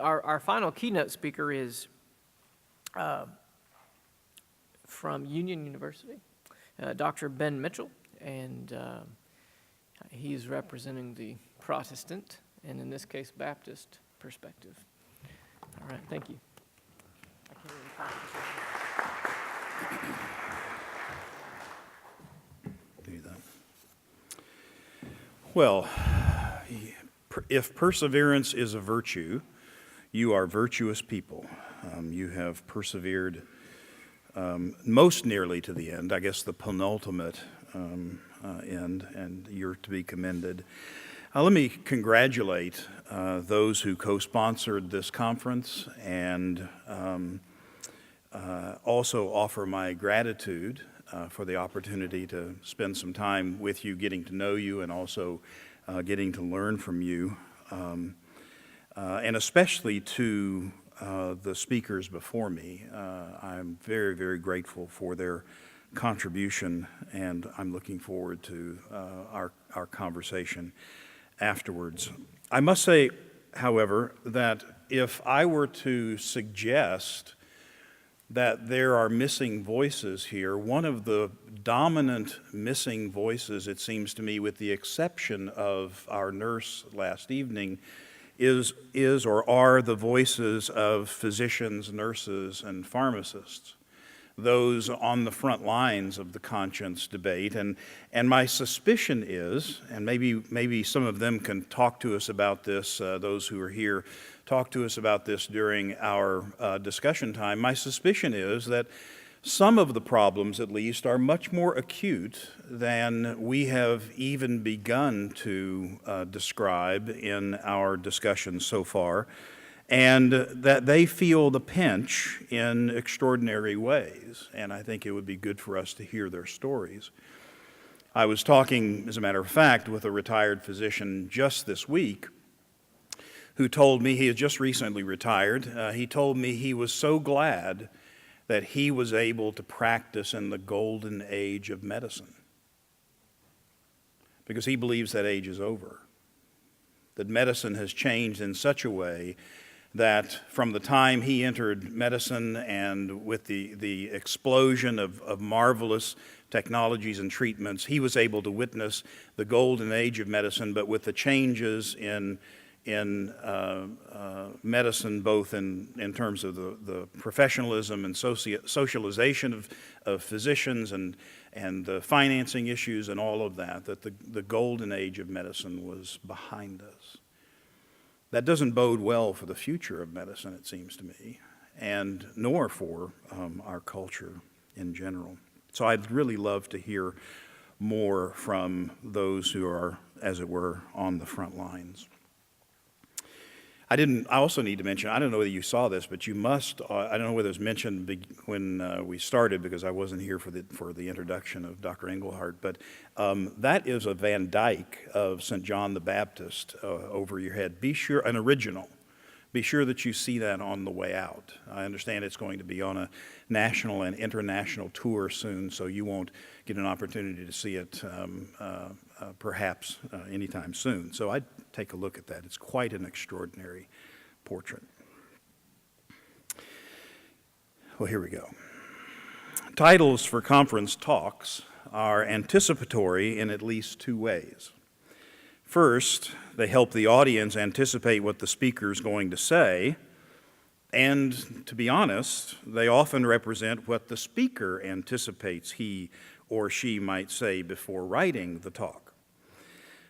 our final keynote speaker is from Union University, Dr. Ben Mitchell, and he's representing the Protestant, and in this case, Baptist perspective. All right, thank you. I can't even practice Do that. Well, if perseverance is a virtue, you are virtuous people. You have persevered most nearly to the end, I guess the penultimate end, and you're to be commended. Let me congratulate those who co-sponsored this conference, and also offer my gratitude for the opportunity to spend some time with you, getting to know you, and also getting to learn from you, and especially to the speakers before me. I'm very, very grateful for their contribution, and I'm looking forward to our conversation afterwards. I must say, however, that if I were to suggest that there are missing voices here, one of the dominant missing voices, it seems to me, with the exception of our nurse last evening, is or are the voices of physicians, nurses, and pharmacists, those on the front lines of the conscience debate. And my suspicion is, and maybe some of them can talk to us about this, those who are here, talk to us about this during our discussion time. My suspicion is that some of the problems, at least, are much more acute than we have even begun to describe in our discussions so far, and that they feel the pinch in extraordinary ways. And I think it would be good for us to hear their stories. I was talking, as a matter of fact, with a retired physician just this week who told me, he had just recently retired, he told me he was so glad that he was able to practice in the golden age of medicine, because he believes that age is over, that medicine has changed in such a way that from the time he entered medicine, and with the explosion of marvelous technologies and treatments, he was able to witness the golden age of medicine, but with the changes in medicine, both in terms of the professionalism and socialization of physicians and the financing issues and all of that the golden age of medicine was behind us. That doesn't bode well for the future of medicine, it seems to me, and nor for our culture in general. So I'd really love to hear more from those who are, as it were, on the front lines. I also need to mention, I don't know whether you saw this, but you must, I don't know whether it was mentioned when we started, because I wasn't here for the introduction of Dr. Engelhardt, but that is a Van Dyke of St. John the Baptist over your head. Be sure, an original. Be sure that you see that on the way out. I understand it's going to be on a national and international tour soon, so you won't get an opportunity to see it perhaps anytime soon. So I'd take a look at that. It's quite an extraordinary portrait. Well, here we go. Titles for conference talks are anticipatory in at least two ways. First, they help the audience anticipate what the speaker is going to say, and to be honest, they often represent what the speaker anticipates he or she might say before writing the talk.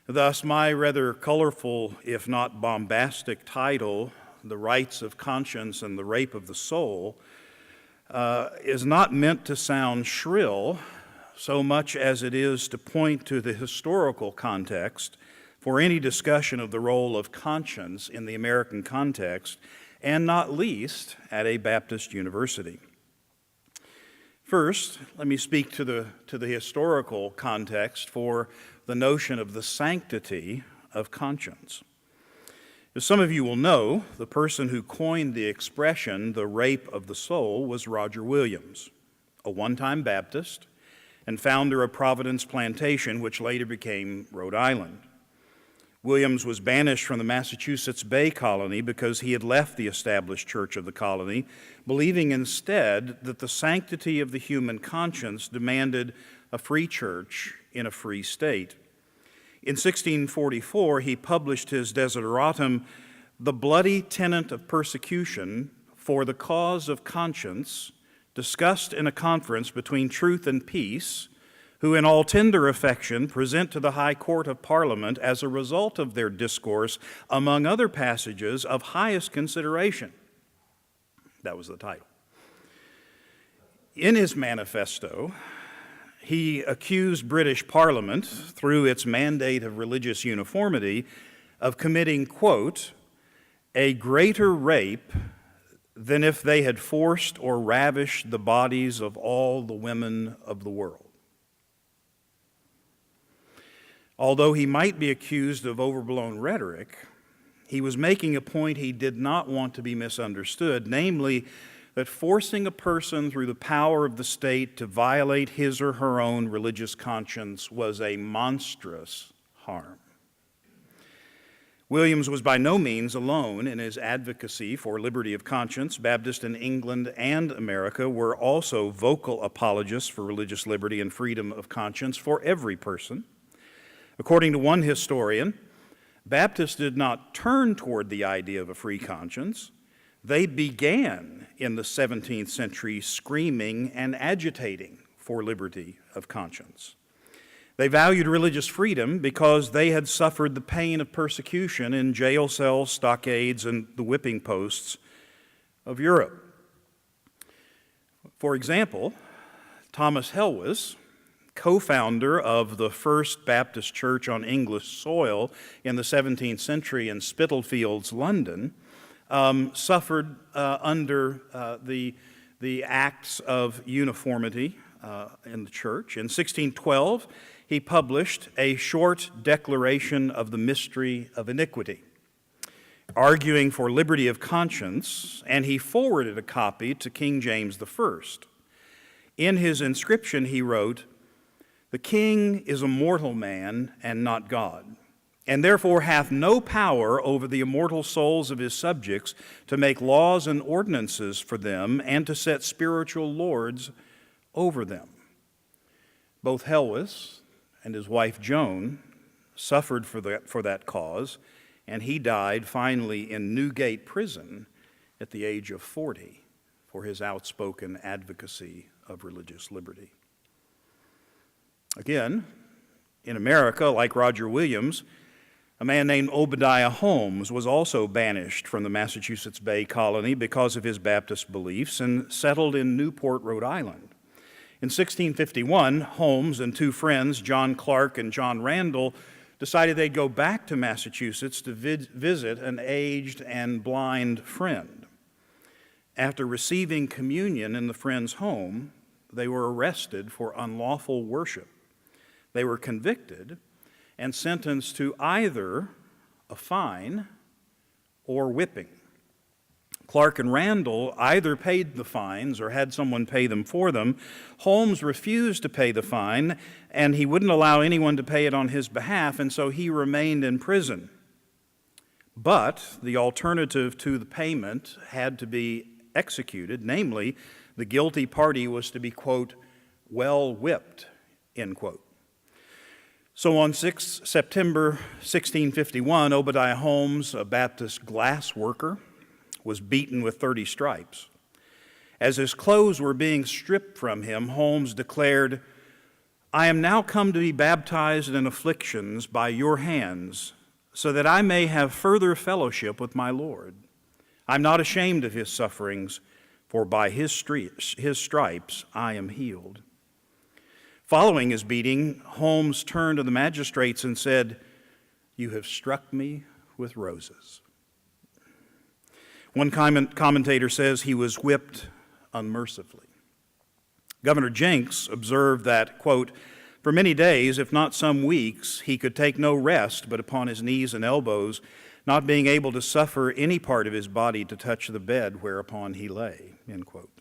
Thus, my rather colorful, if not bombastic title, The Rights of Conscience and the Rape of the Soul, is not meant to sound shrill so much as it is to point to the historical context for any discussion of the role of conscience in the American context, and not least at a Baptist university. First, let me speak to the historical context for the notion of the sanctity of conscience. As some of you will know, the person who coined the expression, the rape of the soul, was Roger Williams, a one-time Baptist and founder of Providence Plantation, which later became Rhode Island. Williams was banished from the Massachusetts Bay Colony because he had left the established church of the colony, believing instead that the sanctity of the human conscience demanded a free church in a free state. In 1644, he published his Desideratum, The Bloody Tenet of Persecution for the Cause of Conscience, discussed in a conference between Truth and Peace, who in all tender affection present to the High Court of Parliament as a result of their discourse, among other passages of highest consideration. That was the title. In his manifesto, he accused British Parliament, through its mandate of religious uniformity, of committing, quote, a greater rape than if they had forced or ravished the bodies of all the women of the world. Although he might be accused of overblown rhetoric, he was making a point he did not want to be misunderstood, namely that forcing a person through the power of the state to violate his or her own religious conscience was a monstrous harm. Williams was by no means alone in his advocacy for liberty of conscience. Baptists in England and America were also vocal apologists for religious liberty and freedom of conscience for every person. According to one historian, Baptists did not turn toward the idea of a free conscience. They began in the 17th century screaming and agitating for liberty of conscience. They valued religious freedom because they had suffered the pain of persecution in jail cells, stockades, and the whipping posts of Europe. For example, Thomas Helwys, co-founder of the First Baptist Church on English soil in the 17th century in Spitalfields, London, suffered under the acts of uniformity in the church. In 1612, he published a short declaration of the mystery of iniquity, arguing for liberty of conscience, and he forwarded a copy to King James I. In his inscription, he wrote, "The king is a mortal man and not God, and therefore hath no power over the immortal souls of his subjects to make laws and ordinances for them and to set spiritual lords over them." Both Helwys and his wife Joan suffered for that cause, and he died finally in Newgate Prison at the age of 40 for his outspoken advocacy of religious liberty. Again, in America, like Roger Williams, a man named Obadiah Holmes was also banished from the Massachusetts Bay Colony because of his Baptist beliefs and settled in Newport, Rhode Island. In 1651, Holmes and two friends, John Clark and John Randall, decided they'd go back to Massachusetts to visit an aged and blind friend. After receiving communion in the friend's home, they were arrested for unlawful worship. They were convicted and sentenced to either a fine or whipping. Clark and Randall either paid the fines or had someone pay them for them. Holmes refused to pay the fine, and he wouldn't allow anyone to pay it on his behalf, and so he remained in prison. But the alternative to the payment had to be executed, namely, the guilty party was to be, quote, well whipped, end quote. So on 6 September 1651, Obadiah Holmes, a Baptist glass worker, was beaten with 30 stripes. As his clothes were being stripped from him, Holmes declared, "I am now come to be baptized in afflictions by your hands, so that I may have further fellowship with my Lord. I'm not ashamed of his sufferings, for by his stripes I am healed." Following his beating, Holmes turned to the magistrates and said, "You have struck me with roses." One commentator says he was whipped unmercifully. Governor Jenks observed that, quote, "For many days, if not some weeks, he could take no rest but upon his knees and elbows, not being able to suffer any part of his body to touch the bed whereupon he lay," end quote.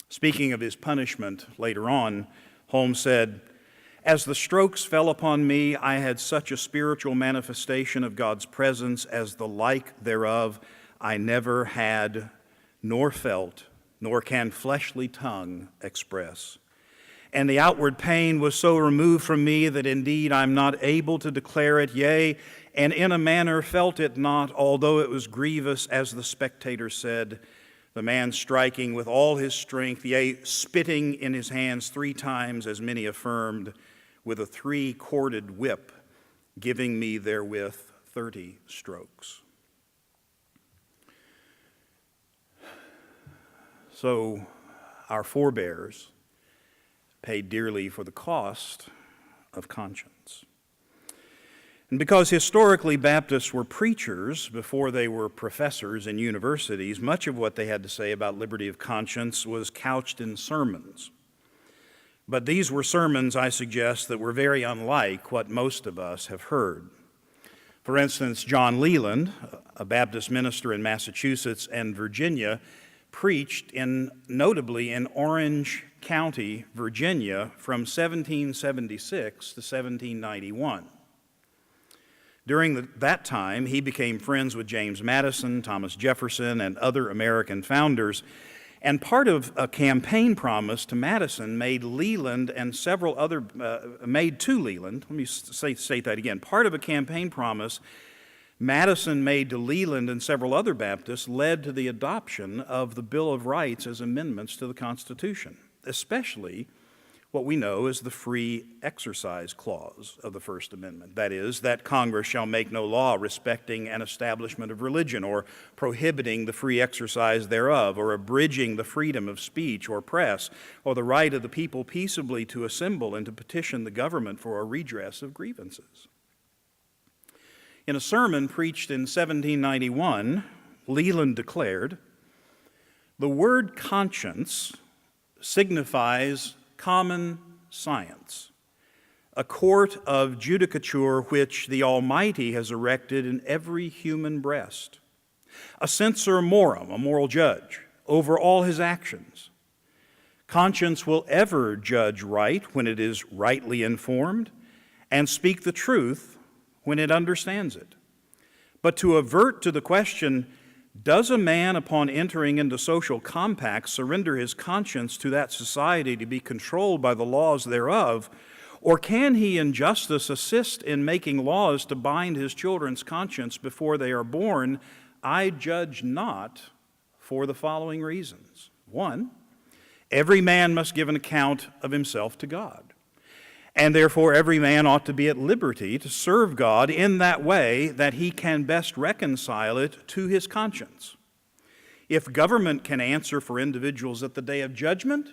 Speaking of his punishment later on, Holmes said, As the strokes fell upon me, I had such a spiritual manifestation of God's presence as the like thereof I never had, nor felt, nor can fleshly tongue express. And the outward pain was so removed from me that indeed I'm not able to declare it, yea, and in a manner felt it not, although it was grievous, as the spectator said, the man striking with all his strength, yea, spitting in his hands 3 times, as many affirmed, with a 3-corded whip, giving me therewith 30 strokes. So our forebears paid dearly for the cost of conscience. And because historically Baptists were preachers before they were professors in universities, much of what they had to say about liberty of conscience was couched in sermons. But these were sermons, I suggest, that were very unlike what most of us have heard. For instance, John Leland, a Baptist minister in Massachusetts and Virginia, preached notably in Orange County, Virginia, from 1776 to 1791. During that time, he became friends with James Madison, Thomas Jefferson, and other American founders. And part of a campaign promise to Madison made to Leland, let me state that again. Part of a campaign promise Madison made to Leland and several other Baptists led to the adoption of the Bill of Rights as amendments to the Constitution, especially what we know as the Free Exercise Clause of the First Amendment. That is, that Congress shall make no law respecting an establishment of religion or prohibiting the free exercise thereof or abridging the freedom of speech or press or the right of the people peaceably to assemble and to petition the government for a redress of grievances. In a sermon preached in 1791, Leland declared, "The word conscience signifies common science, a court of judicature which the Almighty has erected in every human breast, a censor morum, a moral judge, over all his actions. Conscience will ever judge right when it is rightly informed, and speak the truth when it understands it. But to avert to the question, does a man upon entering into social compacts surrender his conscience to that society to be controlled by the laws thereof, or can he in justice assist in making laws to bind his children's conscience before they are born? I judge not for the following reasons. 1, every man must give an account of himself to God. And therefore every man ought to be at liberty to serve God in that way that he can best reconcile it to his conscience. If government can answer for individuals at the day of judgment,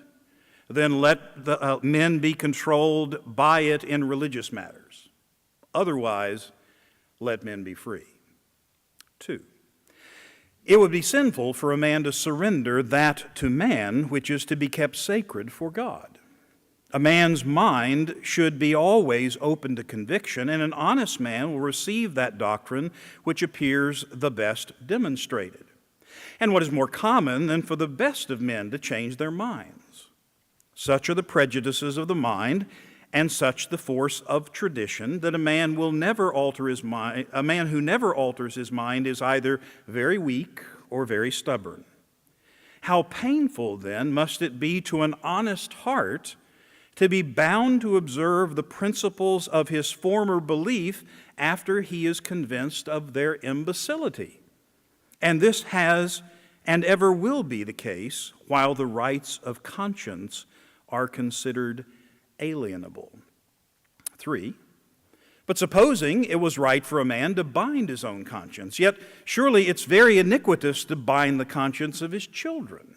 then let the men be controlled by it in religious matters. Otherwise, let men be free." 2, it would be sinful for a man to surrender that to man which is to be kept sacred for God. A man's mind should be always open to conviction, and an honest man will receive that doctrine which appears the best demonstrated. And what is more common than for the best of men to change their minds? Such are the prejudices of the mind, and such the force of tradition, that a man who never alters his mind is either very weak or very stubborn. How painful, then, must it be to an honest heart to be bound to observe the principles of his former belief after he is convinced of their imbecility. And this has and ever will be the case while the rights of conscience are considered alienable. 3, but supposing it was right for a man to bind his own conscience, yet surely it's very iniquitous to bind the conscience of his children.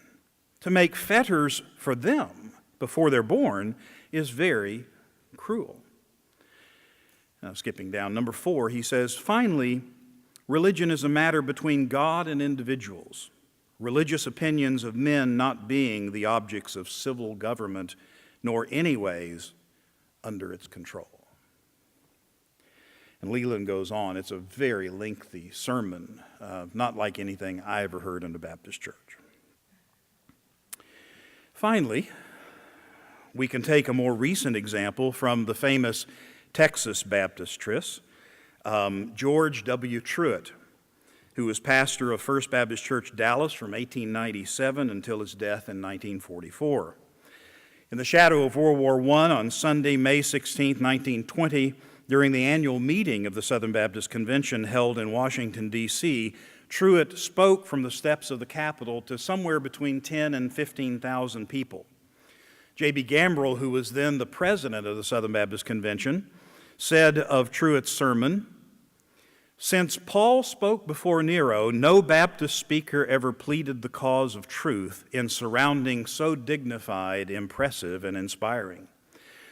To make fetters for them before they're born is very cruel. Now, skipping down, number 4, he says, finally, religion is a matter between God and individuals, religious opinions of men not being the objects of civil government, nor anyways under its control. And Leland goes on. It's a very lengthy sermon, not like anything I ever heard in the Baptist church. Finally, We can take a more recent example from the famous Texas Baptistress, George W. Truett, who was pastor of First Baptist Church Dallas from 1897 until his death in 1944. In the shadow of World War I, on Sunday, May 16, 1920, during the annual meeting of the Southern Baptist Convention held in Washington, D.C., Truett spoke from the steps of the Capitol to somewhere between 10 and 15,000 people. J.B. Gambrill, who was then the president of the Southern Baptist Convention, said of Truett's sermon, "Since Paul spoke before Nero, no Baptist speaker ever pleaded the cause of truth in surroundings so dignified, impressive, and inspiring.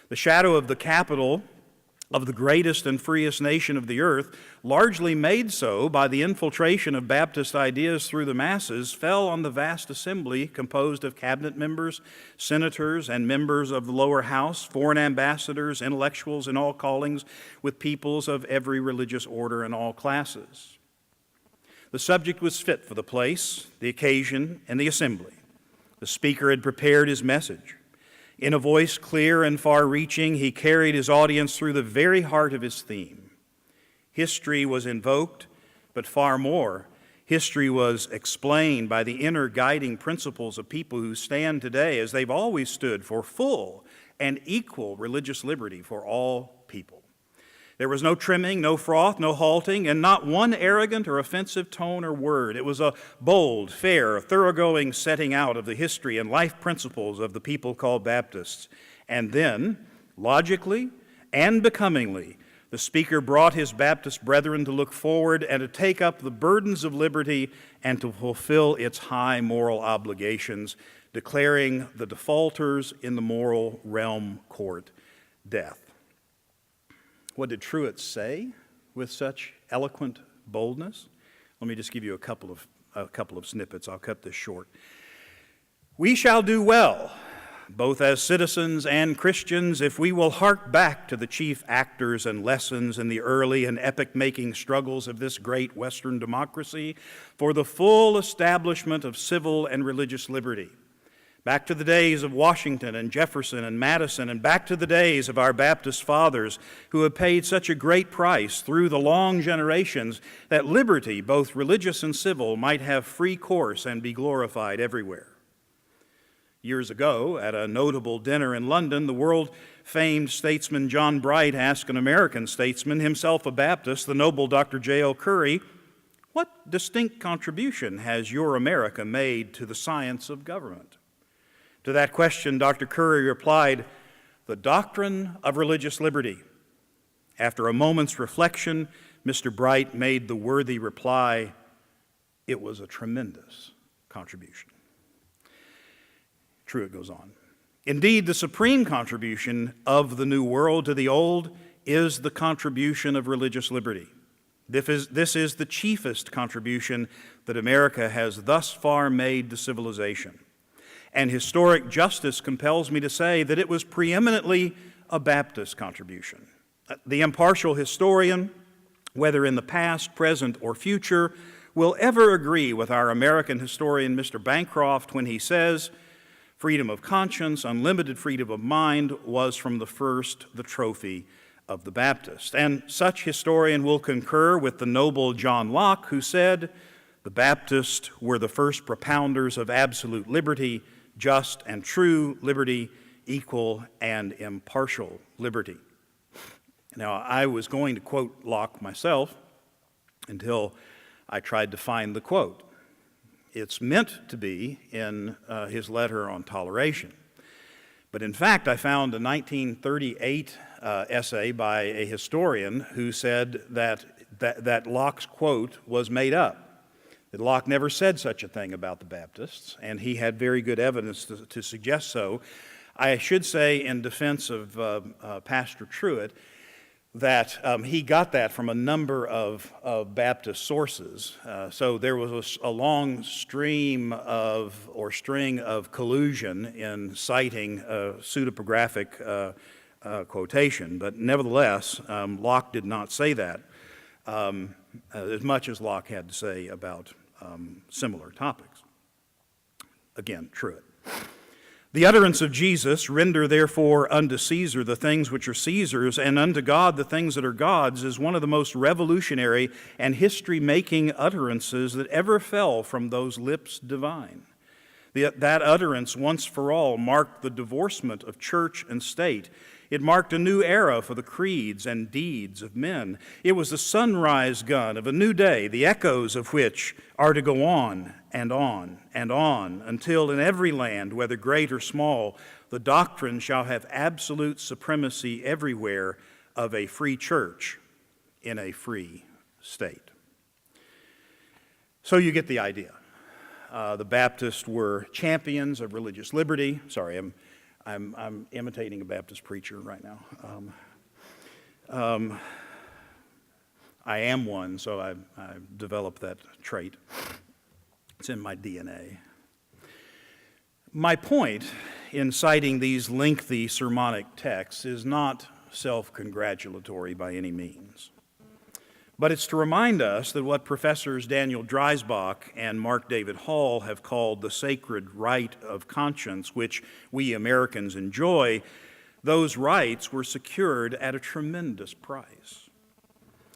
The shadow of the Capitol of the greatest and freest nation of the earth, largely made so by the infiltration of Baptist ideas through the masses, fell on the vast assembly composed of cabinet members, senators, and members of the lower house, foreign ambassadors, intellectuals in all callings, with peoples of every religious order and all classes. The subject was fit for the place, the occasion, and the assembly. The speaker had prepared his message. In a voice clear and far-reaching, he carried his audience through the very heart of his theme. History was invoked, but far more, history was explained by the inner guiding principles of people who stand today, as they've always stood, for full and equal religious liberty for all people. There was no trimming, no froth, no halting, and not one arrogant or offensive tone or word. It was a bold, fair, thoroughgoing setting out of the history and life principles of the people called Baptists. And then, logically and becomingly, the speaker brought his Baptist brethren to look forward and to take up the burdens of liberty and to fulfill its high moral obligations, declaring the defaulters in the moral realm court death. What did Truett say with such eloquent boldness? Let me just give you a couple of snippets. I'll cut this short. "We shall do well, both as citizens and Christians, if we will hark back to the chief actors and lessons in the early and epoch-making struggles of this great Western democracy for the full establishment of civil and religious liberty. Back to the days of Washington and Jefferson and Madison, and back to the days of our Baptist fathers who have paid such a great price through the long generations that liberty, both religious and civil, might have free course and be glorified everywhere." Years ago, at a notable dinner in London, the world-famed statesman John Bright asked an American statesman, himself a Baptist, the noble Dr. J.L. Curry, "What distinct contribution has your America made to the science of government?" To that question, Dr. Curry replied, "The doctrine of religious liberty." After a moment's reflection, Mr. Bright made the worthy reply, "It was a tremendous contribution." Truett goes on, "Indeed, the supreme contribution of the New World to the Old is the contribution of religious liberty. This is the chiefest contribution that America has thus far made to civilization. And historic justice compels me to say that it was preeminently a Baptist contribution. The impartial historian, whether in the past, present, or future, will ever agree with our American historian, Mr. Bancroft, when he says, freedom of conscience, unlimited freedom of mind was from the first the trophy of the Baptist. And such historian will concur with the noble John Locke, who said, the Baptists were the first propounders of absolute liberty, just and true liberty, equal and impartial liberty. Now, I was going to quote Locke myself until I tried to find the quote. It's meant to be in his letter on toleration. But in fact, I found a 1938 essay by a historian who said that Locke's quote was made up. That Locke never said such a thing about the Baptists, and he had very good evidence to suggest so. I should say, in defense of Pastor Truett, that he got that from a number of Baptist sources. So there was a long string of collusion in citing a pseudepigraphic quotation, but nevertheless, Locke did not say that as much as Locke had to say about similar topics. Again, Truett. The utterance of Jesus, "Render therefore unto Caesar the things which are Caesar's, and unto God the things that are God's," is one of the most revolutionary and history-making utterances that ever fell from those lips divine. That utterance, once for all, marked the divorcement of church and state. It marked a new era for the creeds and deeds of men. It was the sunrise gun of a new day, the echoes of which are to go on and on and on, until in every land, whether great or small, the doctrine shall have absolute supremacy everywhere of a free church in a free state. So you get the idea. The Baptists were champions of religious liberty. Sorry, I'm imitating a Baptist preacher right now. I am one, so I've developed that trait. It's in my DNA. My point in citing these lengthy sermonic texts is not self-congratulatory by any means. But it's to remind us that what Professors Daniel Dreisbach and Mark David Hall have called the sacred right of conscience, which we Americans enjoy, those rights were secured at a tremendous price.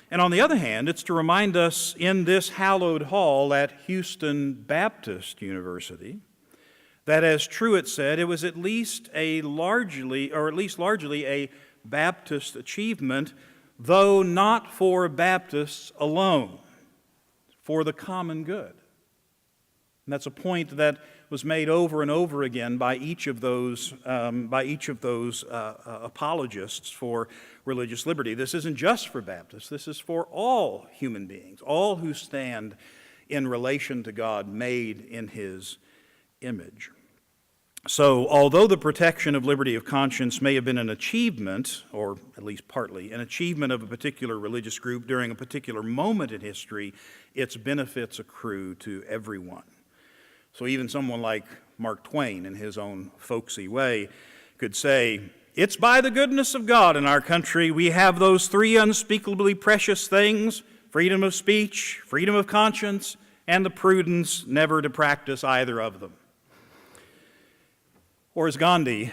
And on the other hand, it's to remind us in this hallowed hall at Houston Baptist University that, as Truett said, it was at least largely a Baptist achievement, though not for Baptists alone, for the common good. And that's a point that was made over and over again by each of those apologists for religious liberty. This isn't just for Baptists. This is for all human beings, all who stand in relation to God, made in His image. So, although the protection of liberty of conscience may have been an achievement, or at least partly, an achievement of a particular religious group during a particular moment in history, its benefits accrue to everyone. So even someone like Mark Twain, in his own folksy way, could say, "It's by the goodness of God in our country we have those three unspeakably precious things: freedom of speech, freedom of conscience, and the prudence never to practice either of them." Or as Gandhi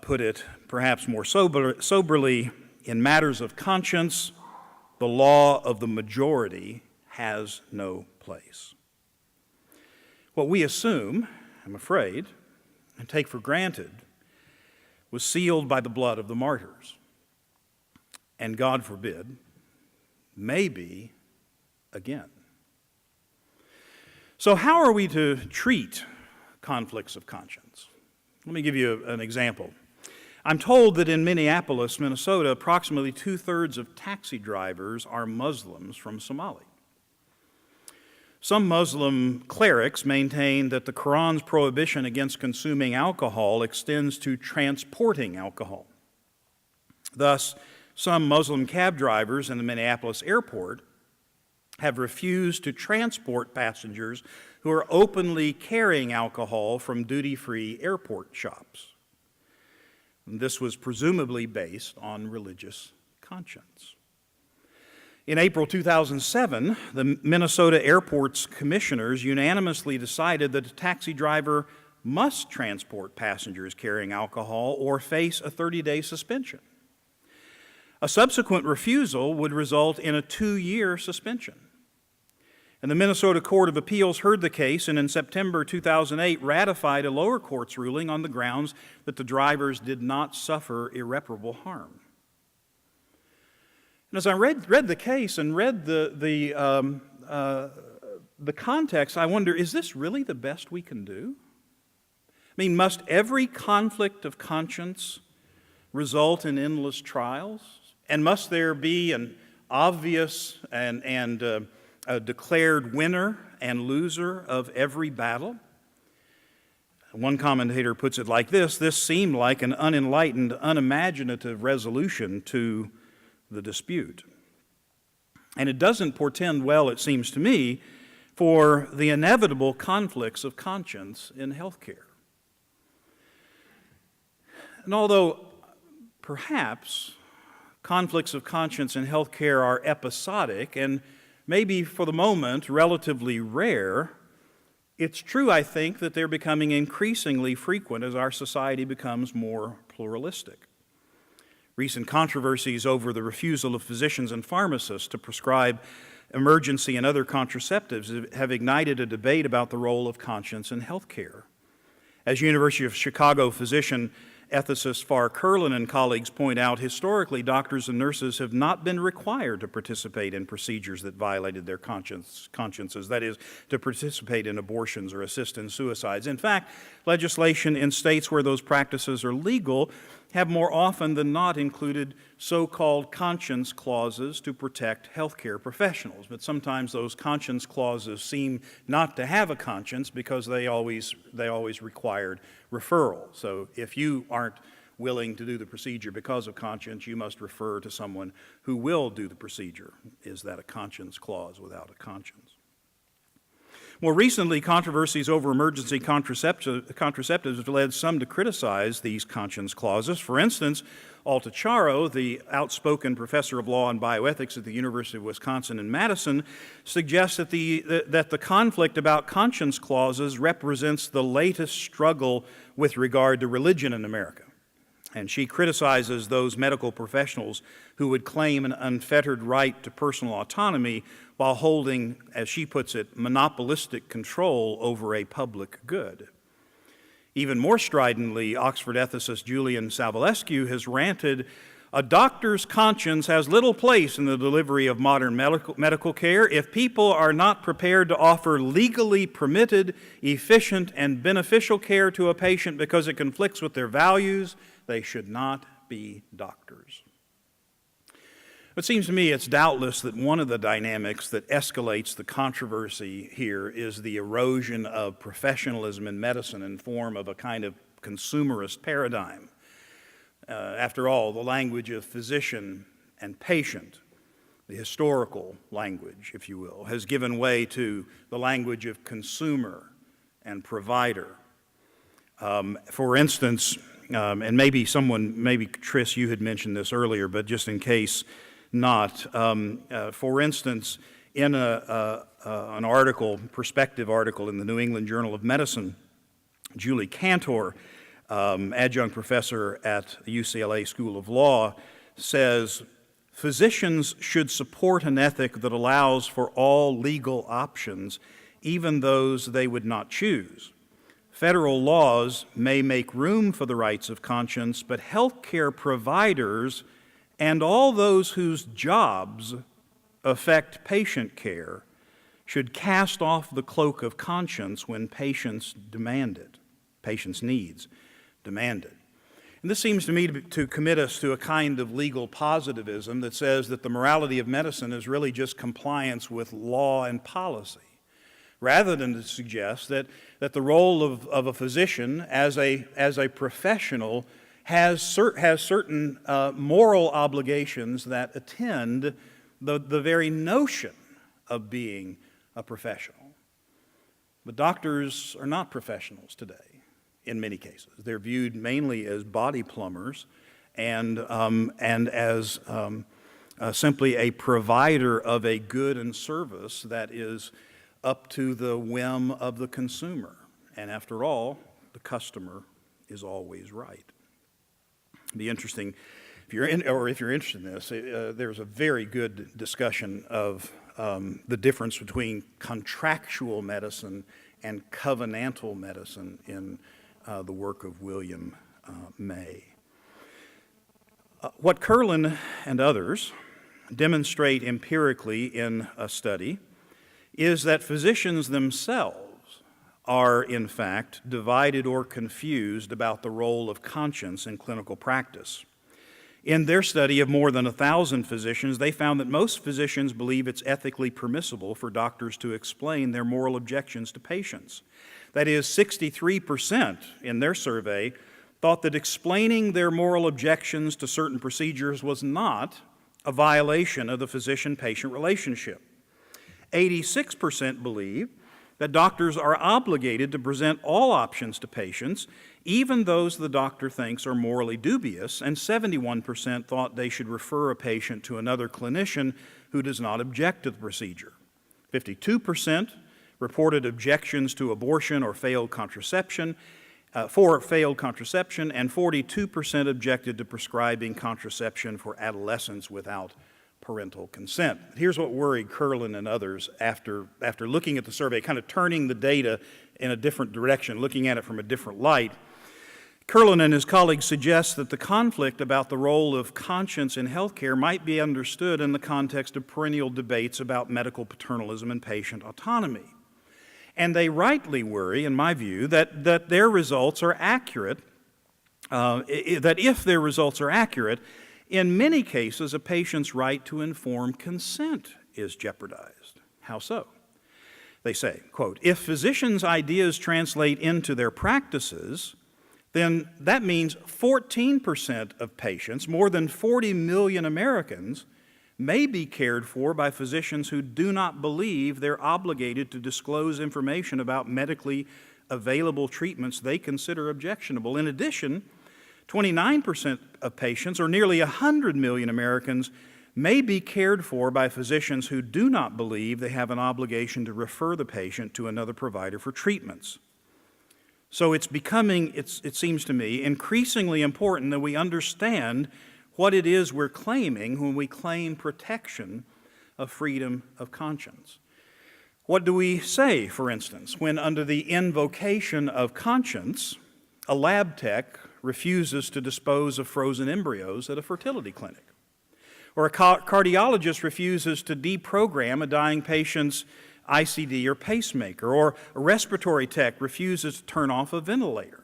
put it, perhaps more soberly, "In matters of conscience, the law of the majority has no place." What we assume, I'm afraid, and take for granted, was sealed by the blood of the martyrs. And God forbid, may be again. So how are we to treat conflicts of conscience? Let me give you an example. I'm told that in Minneapolis, Minnesota, approximately 2/3 of taxi drivers are Muslims from Somalia. Some Muslim clerics maintain that the Quran's prohibition against consuming alcohol extends to transporting alcohol. Thus, some Muslim cab drivers in the Minneapolis airport have refused to transport passengers who are openly carrying alcohol from duty-free airport shops. And this was presumably based on religious conscience. In April 2007, the Minnesota Airport's commissioners unanimously decided that a taxi driver must transport passengers carrying alcohol or face a 30-day suspension. A subsequent refusal would result in a 2-year suspension. And the Minnesota Court of Appeals heard the case and in September 2008 ratified a lower court's ruling on the grounds that the drivers did not suffer irreparable harm. And as I read the case and read the context, I wonder, is this really the best we can do? I mean, must every conflict of conscience result in endless trials? And must there be an obvious and a declared winner and loser of every battle? One commentator puts it like this: this seemed like an unenlightened, unimaginative resolution to the dispute. And it doesn't portend well, it seems to me, for the inevitable conflicts of conscience in healthcare. And although perhaps conflicts of conscience in healthcare are episodic and maybe for the moment relatively rare, It's true, I think, that they're becoming increasingly frequent as our society becomes more pluralistic. Recent controversies over the refusal of physicians and pharmacists to prescribe emergency and other contraceptives have ignited a debate about the role of conscience in health care. As University of Chicago physician ethicist Farr Curlin and colleagues point out, historically, doctors and nurses have not been required to participate in procedures that violated their consciences, that is, to participate in abortions or assist in suicides. In fact, legislation in states where those practices are legal have more often than not included so-called conscience clauses to protect healthcare professionals. But sometimes those conscience clauses seem not to have a conscience because they always required referral. So if you aren't willing to do the procedure because of conscience, you must refer to someone who will do the procedure. Is that a conscience clause without a conscience? More recently, controversies over emergency contraceptives have led some to criticize these conscience clauses. For instance, Alta Charo, the outspoken professor of law and bioethics at the University of Wisconsin in Madison, suggests that the conflict about conscience clauses represents the latest struggle with regard to religion in America. And she criticizes those medical professionals who would claim an unfettered right to personal autonomy while holding, as she puts it, monopolistic control over a public good. Even more stridently, Oxford ethicist Julian Savulescu has ranted, "A doctor's conscience has little place in the delivery of modern medical care. If people are not prepared to offer legally permitted, efficient, and beneficial care to a patient because it conflicts with their values, they should not be doctors." It seems to me it's doubtless that one of the dynamics that escalates the controversy here is the erosion of professionalism in medicine in form of a kind of consumerist paradigm. After all, the language of physician and patient, the historical language, if you will, has given way to the language of consumer and provider. For instance, and maybe Tris, you had mentioned this earlier, but just in case not, for instance, in an article, perspective article in the New England Journal of Medicine, Julie Cantor, adjunct professor at the UCLA School of Law, says, "Physicians should support an ethic that allows for all legal options, even those they would not choose. Federal laws may make room for the rights of conscience, but healthcare providers and all those whose jobs affect patient care should cast off the cloak of conscience when patients demand it, patients' needs demand it." And this seems to me to commit us to a kind of legal positivism that says that the morality of medicine is really just compliance with law and policy, rather than to suggest that the role of a physician as a professional has certain moral obligations that attend the very notion of being a professional. But doctors are not professionals today, in many cases. They're viewed mainly as body plumbers and as simply a provider of a good and service that is up to the whim of the consumer. And after all, the customer is always right. It'd be interesting, if you're interested in this, there's a very good discussion of the difference between contractual medicine and covenantal medicine in the work of William May. What Curlin and others demonstrate empirically in a study is that physicians themselves are, in fact, divided or confused about the role of conscience in clinical practice. In their study of more than 1,000 physicians, they found that most physicians believe it's ethically permissible for doctors to explain their moral objections to patients. That is, 63% in their survey thought that explaining their moral objections to certain procedures was not a violation of the physician-patient relationship. 86% believe that doctors are obligated to present all options to patients, even those the doctor thinks are morally dubious, and 71% thought they should refer a patient to another clinician who does not object to the procedure. 52% reported objections to abortion or failed contraception, and 42% objected to prescribing contraception for adolescents without parental consent. Here's what worried Curlin and others after looking at the survey, kind of turning the data in a different direction, looking at it from a different light. Curlin and his colleagues suggest that the conflict about the role of conscience in healthcare might be understood in the context of perennial debates about medical paternalism and patient autonomy. And they rightly worry, in my view, that their results are accurate, that if their results are accurate, in many cases a patient's right to informed consent is jeopardized. How so? They say, quote, "If physicians' ideas translate into their practices, then that means 14% of patients, more than 40 million Americans, may be cared for by physicians who do not believe they're obligated to disclose information about medically available treatments they consider objectionable. In addition, 29% of patients, or nearly 100 million Americans, may be cared for by physicians who do not believe they have an obligation to refer the patient to another provider for treatments." So it's becoming, it seems to me, increasingly important that we understand what it is we're claiming when we claim protection of freedom of conscience. What do we say, for instance, when under the invocation of conscience, a lab tech refuses to dispose of frozen embryos at a fertility clinic? Or a cardiologist refuses to deprogram a dying patient's ICD or pacemaker, or a respiratory tech refuses to turn off a ventilator,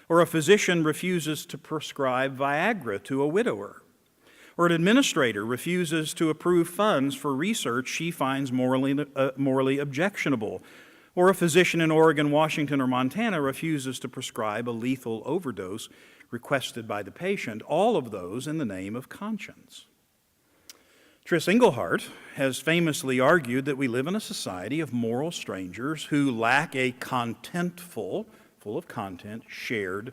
or a physician refuses to prescribe Viagra to a widower, or an administrator refuses to approve funds for research she finds morally objectionable, or a physician in Oregon, Washington, or Montana refuses to prescribe a lethal overdose requested by the patient, all of those in the name of conscience. Tris Engelhardt has famously argued that we live in a society of moral strangers who lack a full of content, shared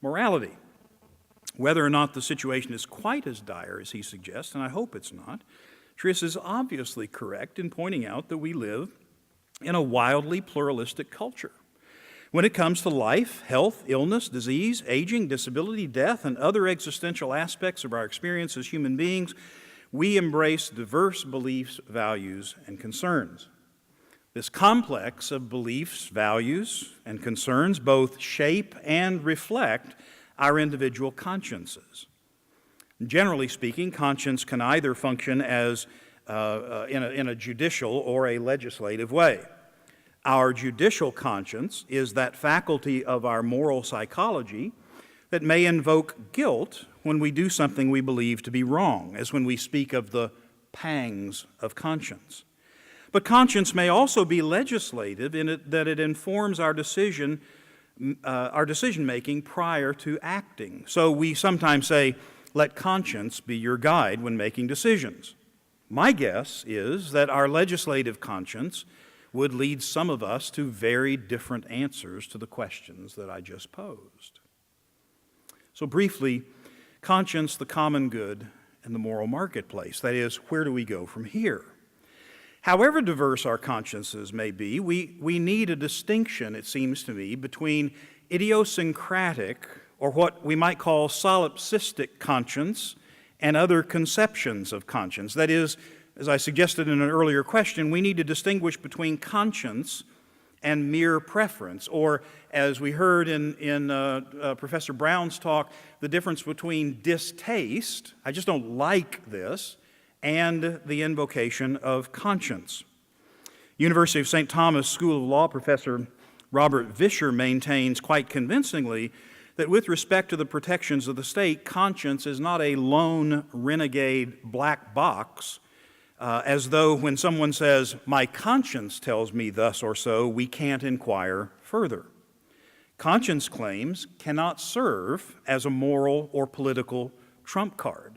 morality. Whether or not the situation is quite as dire as he suggests, and I hope it's not, Tris is obviously correct in pointing out that we live in a wildly pluralistic culture. When it comes to life, health, illness, disease, aging, disability, death, and other existential aspects of our experience as human beings, we embrace diverse beliefs, values, and concerns. This complex of beliefs, values, and concerns both shape and reflect our individual consciences. Generally speaking, conscience can either function as in a judicial or a legislative way. Our judicial conscience is that faculty of our moral psychology that may invoke guilt when we do something we believe to be wrong, as when we speak of the pangs of conscience. But conscience may also be legislative in that it informs our decision-making prior to acting. So we sometimes say, let conscience be your guide when making decisions. My guess is that our legislative conscience would lead some of us to very different answers to the questions that I just posed. So briefly, conscience, the common good, and the moral marketplace. That is, where do we go from here? However diverse our consciences may be, we need a distinction, it seems to me, between idiosyncratic, or what we might call solipsistic conscience, and other conceptions of conscience. That is, as I suggested in an earlier question, we need to distinguish between conscience and mere preference, or as we heard in Professor Brown's talk, the difference between distaste, I just don't like this, and the invocation of conscience. University of St. Thomas School of Law professor Robert Vischer maintains quite convincingly that with respect to the protections of the state, conscience is not a lone renegade black box, as though when someone says, my conscience tells me thus or so, we can't inquire further. Conscience claims cannot serve as a moral or political trump card.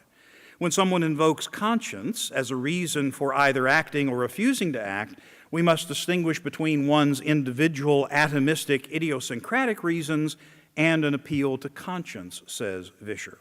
When someone invokes conscience as a reason for either acting or refusing to act, we must distinguish between one's individual atomistic idiosyncratic reasons and an appeal to conscience, says Vischer.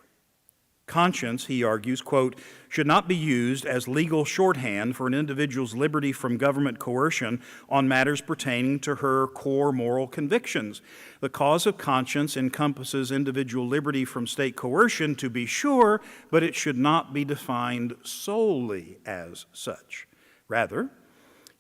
Conscience, he argues, quote, should not be used as legal shorthand for an individual's liberty from government coercion on matters pertaining to her core moral convictions. The cause of conscience encompasses individual liberty from state coercion, to be sure, but it should not be defined solely as such. Rather,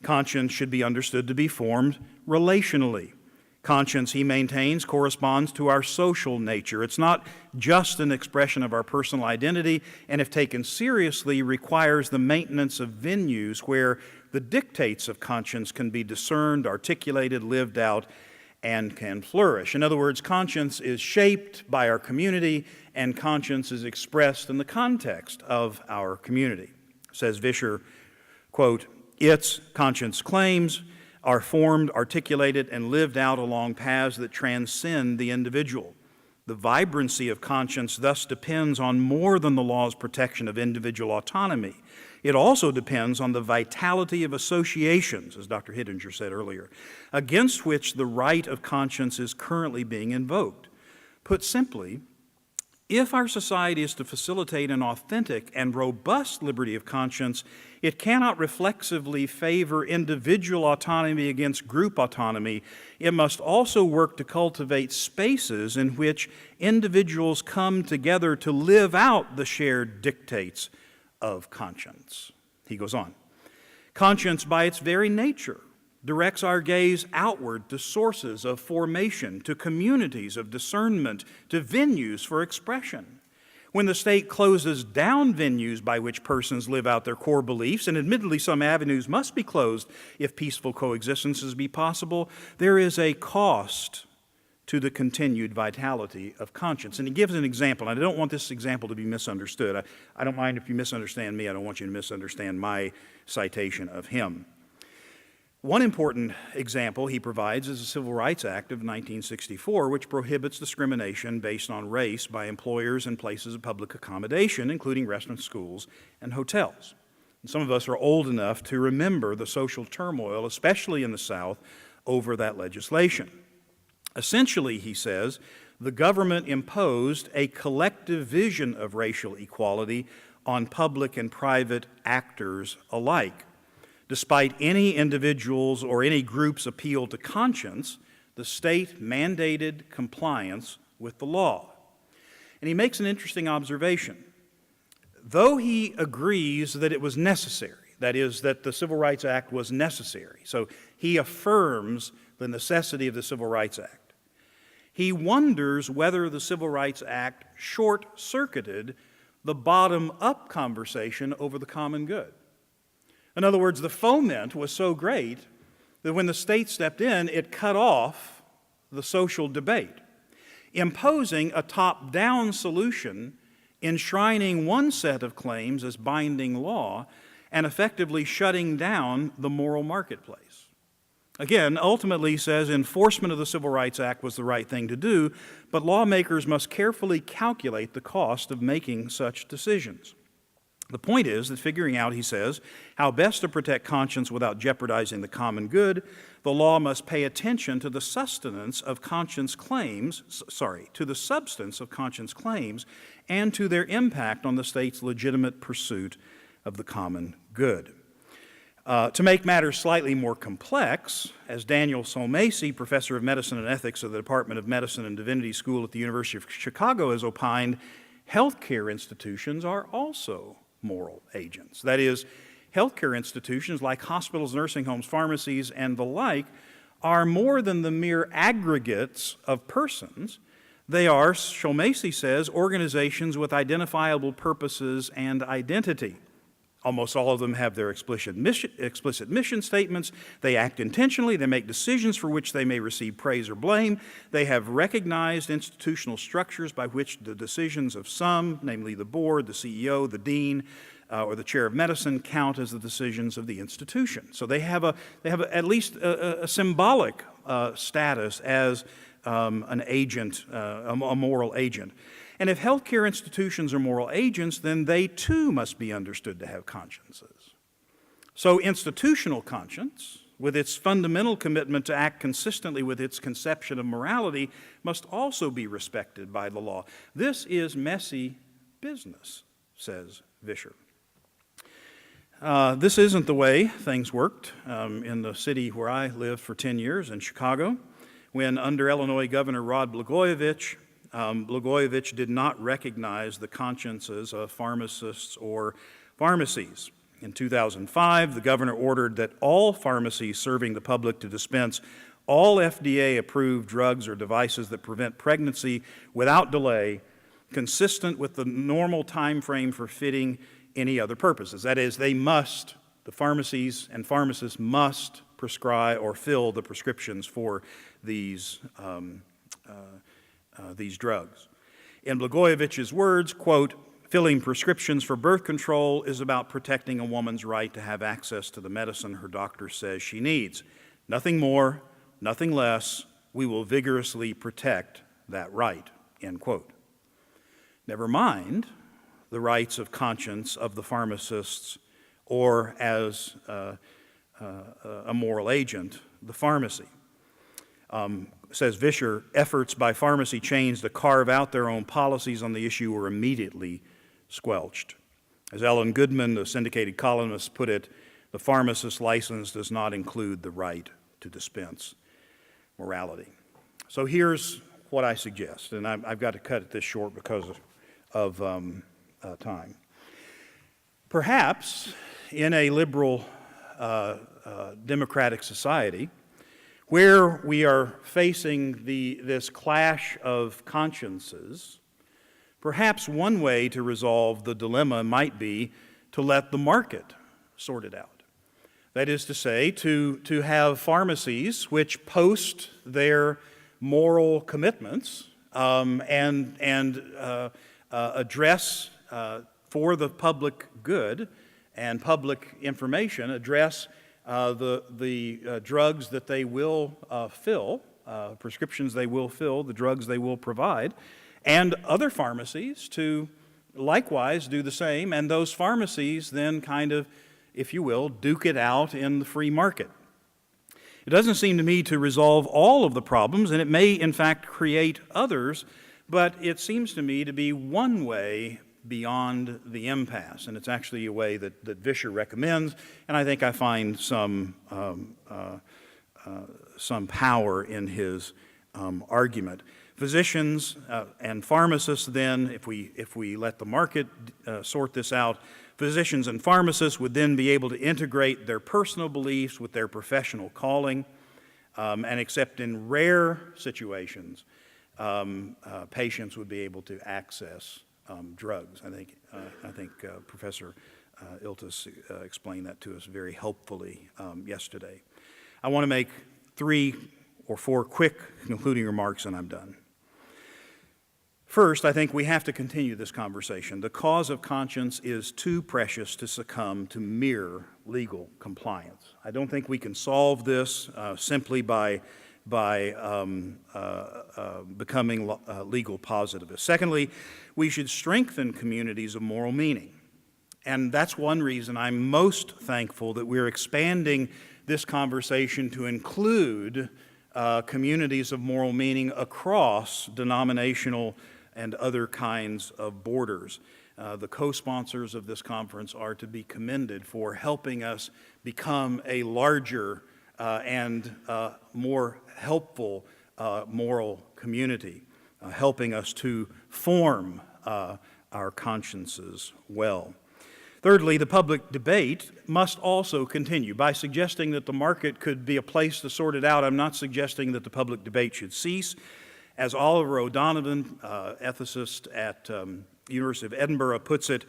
conscience should be understood to be formed relationally. Conscience, he maintains, corresponds to our social nature. It's not just an expression of our personal identity, and if taken seriously, requires the maintenance of venues where the dictates of conscience can be discerned, articulated, lived out, and can flourish. In other words, conscience is shaped by our community, and conscience is expressed in the context of our community. Says Vischer, quote, its conscience claims are formed, articulated, and lived out along paths that transcend the individual. The vibrancy of conscience thus depends on more than the law's protection of individual autonomy. It also depends on the vitality of associations, as Dr. Hittinger said earlier, against which the right of conscience is currently being invoked. Put simply, if our society is to facilitate an authentic and robust liberty of conscience, it cannot reflexively favor individual autonomy against group autonomy. It must also work to cultivate spaces in which individuals come together to live out the shared dictates of conscience. He goes on. Conscience, by its very nature, directs our gaze outward to sources of formation, to communities of discernment, to venues for expression. When the state closes down venues by which persons live out their core beliefs, and admittedly some avenues must be closed if peaceful coexistences be possible, there is a cost to the continued vitality of conscience. And he gives an example, and I don't want this example to be misunderstood. I don't mind if you misunderstand me. I don't want you to misunderstand my citation of him. One important example he provides is the Civil Rights Act of 1964, which prohibits discrimination based on race by employers and places of public accommodation, including restaurants, schools, and hotels. And some of us are old enough to remember the social turmoil, especially in the South, over that legislation. Essentially, he says, the government imposed a collective vision of racial equality on public and private actors alike. Despite any individual's or any group's appeal to conscience, the state mandated compliance with the law. And he makes an interesting observation. Though he agrees that it was necessary, that is, that the Civil Rights Act was necessary, so he affirms the necessity of the Civil Rights Act, he wonders whether the Civil Rights Act short-circuited the bottom-up conversation over the common good. In other words, the foment was so great that when the state stepped in, it cut off the social debate, imposing a top-down solution, enshrining one set of claims as binding law, and effectively shutting down the moral marketplace. Again, ultimately says enforcement of the Civil Rights Act was the right thing to do, but lawmakers must carefully calculate the cost of making such decisions. The point is that figuring out, he says, how best to protect conscience without jeopardizing the common good, the law must pay attention to the substance of conscience claims, and to their impact on the state's legitimate pursuit of the common good. To make matters slightly more complex, as Daniel Solmesi, professor of medicine and ethics of the Department of Medicine and Divinity School at the University of Chicago, has opined, healthcare institutions are also moral agents. That is, healthcare institutions like hospitals, nursing homes, pharmacies, and the like are more than the mere aggregates of persons. They are, Solmesi says, organizations with identifiable purposes and identity. Almost all of them have their explicit mission statements. They act intentionally. They make decisions for which they may receive praise or blame. They have recognized institutional structures by which the decisions of some, namely the board, the CEO, the dean, or the chair of medicine, count as the decisions of the institution. So they have at least a symbolic status as an agent, a moral agent. And if healthcare institutions are moral agents, then they too must be understood to have consciences. So institutional conscience, with its fundamental commitment to act consistently with its conception of morality, must also be respected by the law. This is messy business, says Vischer. This isn't the way things worked in the city where I lived for 10 years in Chicago, when under Illinois Governor Rod Blagojevich, Blagojevich did not recognize the consciences of pharmacists or pharmacies. In 2005, the governor ordered that all pharmacies serving the public to dispense all FDA-approved drugs or devices that prevent pregnancy without delay, consistent with the normal time frame for fitting any other purposes. That is, the pharmacies and pharmacists must prescribe or fill the prescriptions for these drugs. In Blagojevich's words, quote, "Filling prescriptions for birth control is about protecting a woman's right to have access to the medicine her doctor says she needs. Nothing more, nothing less. We will vigorously protect that right," end quote. Never mind the rights of conscience of the pharmacists or, as a moral agent, the pharmacy. Says Vischer, efforts by pharmacy chains to carve out their own policies on the issue were immediately squelched. As Ellen Goodman, the syndicated columnist, put it, the pharmacist's license does not include the right to dispense morality. So here's what I suggest, and I've got to cut this short because of time. Perhaps in a liberal democratic society, where we are facing this clash of consciences, perhaps one way to resolve the dilemma might be to let the market sort it out. That is to say, to have pharmacies which post their moral commitments and address for the public good and public information, address the drugs that they will fill, prescriptions they will fill, the drugs they will provide, and other pharmacies to likewise do the same, and those pharmacies then kind of, if you will, duke it out in the free market. It doesn't seem to me to resolve all of the problems, and it may in fact create others, but it seems to me to be one way beyond the impasse, and it's actually a way that Vischer recommends, and I think I find some power in his argument. Physicians and pharmacists then, if we let the market sort this out, physicians and pharmacists would then be able to integrate their personal beliefs with their professional calling, and except in rare situations, patients would be able to access drugs. I think Professor Iltis explained that to us very helpfully yesterday. I want to make 3 or 4 quick concluding remarks, and I'm done. First, I think we have to continue this conversation. The cause of conscience is too precious to succumb to mere legal compliance. I don't think we can solve this simply by becoming legal positivists. Secondly, we should strengthen communities of moral meaning. And that's one reason I'm most thankful that we're expanding this conversation to include communities of moral meaning across denominational and other kinds of borders. The co-sponsors of this conference are to be commended for helping us become a larger and more helpful moral community, helping us to form our consciences well. Thirdly, the public debate must also continue. By suggesting that the market could be a place to sort it out, I'm not suggesting that the public debate should cease. As Oliver O'Donovan, ethicist at University of Edinburgh, puts it,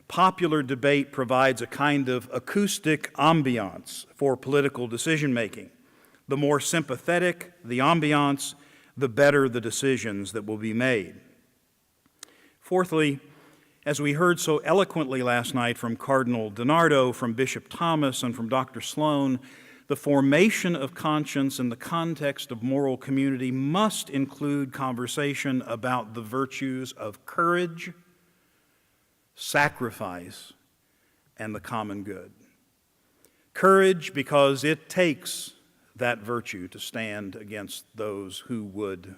popular debate provides a kind of acoustic ambiance for political decision-making. The more sympathetic the ambiance, the better the decisions that will be made. Fourthly, as we heard so eloquently last night from Cardinal DiNardo, from Bishop Thomas, and from Dr. Sloan, the formation of conscience in the context of moral community must include conversation about the virtues of courage, sacrifice, and the common good. Courage, because it takes that virtue to stand against those who would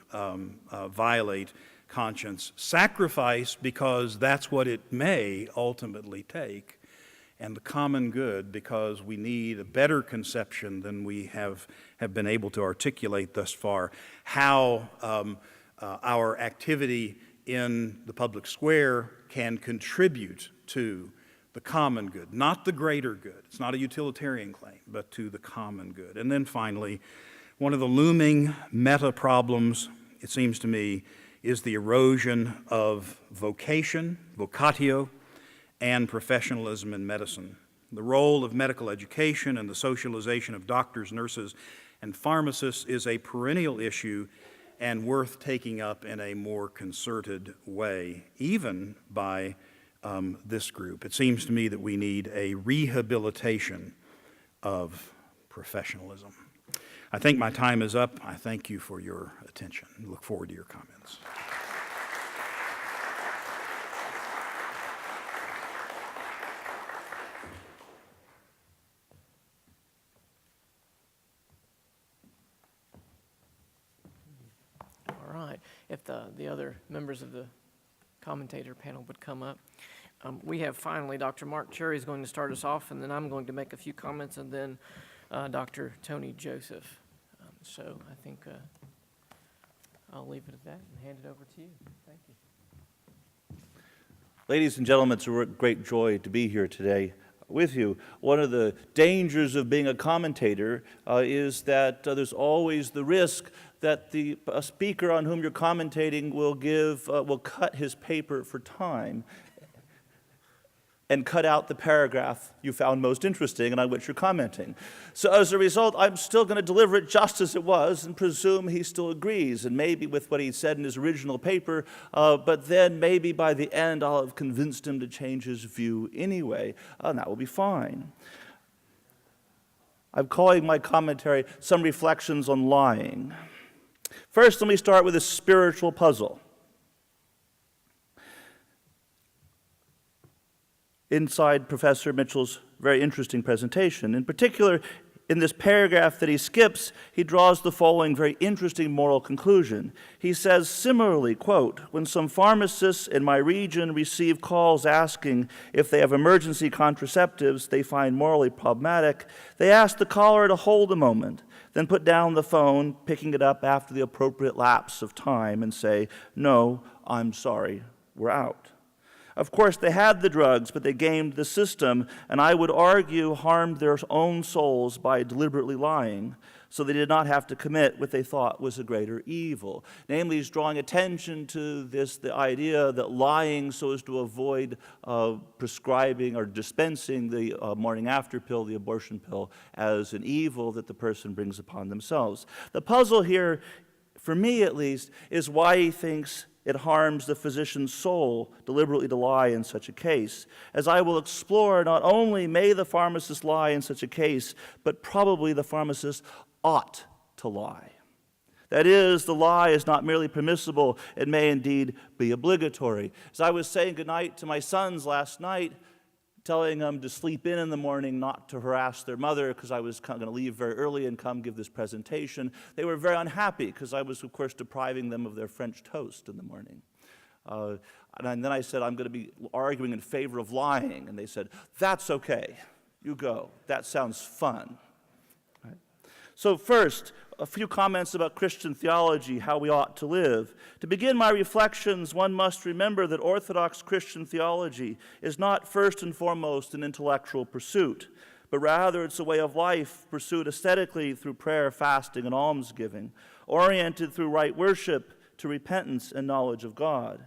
violate conscience, sacrifice because that's what it may ultimately take, and the common good because we need a better conception than we have been able to articulate thus far, how our activity in the public square can contribute to the common good, not the greater good. It's not a utilitarian claim, but to the common good. And then finally, one of the looming meta-problems, it seems to me, is the erosion of vocation, vocatio, and professionalism in medicine. The role of medical education and the socialization of doctors, nurses, and pharmacists is a perennial issue and worth taking up in a more concerted way, even by this group. It seems to me that we need a rehabilitation of professionalism. I think my time is up. I thank you for your attention. I look forward to your comments. All right. If the other members of the commentator panel would come up. We have finally Dr. Mark Cherry is going to start us off, and then I'm going to make a few comments, and then Dr. Tony Joseph. So I think I'll leave it at that and hand it over to you. Thank you. Ladies and gentlemen, it's a great joy to be here today with you. One of the dangers of being a commentator is that there's always the risk that the speaker on whom you're commentating will cut his paper for time and cut out the paragraph you found most interesting and on which you're commenting. So as a result, I'm still going to deliver it just as it was and presume he still agrees, and maybe with what he said in his original paper, but then maybe by the end I'll have convinced him to change his view anyway, and that will be fine. I'm calling my commentary Some Reflections on Lying. First, let me start with a spiritual puzzle. Inside Professor Mitchell's very interesting presentation. In particular, in this paragraph that he skips, he draws the following very interesting moral conclusion. He says, similarly, quote, when some pharmacists in my region receive calls asking if they have emergency contraceptives they find morally problematic, they ask the caller to hold a moment, then put down the phone, picking it up after the appropriate lapse of time and say, no, I'm sorry, we're out. Of course, they had the drugs, but they gamed the system, and I would argue harmed their own souls by deliberately lying, so they did not have to commit what they thought was a greater evil. Namely, he's drawing attention to the idea that lying so as to avoid prescribing or dispensing the morning after pill, the abortion pill, as an evil that the person brings upon themselves. The puzzle here, for me at least, is why he thinks it harms the physician's soul deliberately to lie in such a case. As I will explore, not only may the pharmacist lie in such a case, but probably the pharmacist ought to lie. That is, the lie is not merely permissible, it may indeed be obligatory. As I was saying goodnight to my sons last night, telling them to sleep in the morning, not to harass their mother, because I was going to leave very early and come give this presentation. They were very unhappy, because I was, of course, depriving them of their French toast in the morning. And then I said, I'm going to be arguing in favor of lying. And they said, that's okay. You go. That sounds fun. Right? So first, a few comments about Christian theology, how we ought to live. To begin my reflections, one must remember that Orthodox Christian theology is not first and foremost an intellectual pursuit, but rather it's a way of life pursued aesthetically through prayer, fasting, and almsgiving, oriented through right worship to repentance and knowledge of God.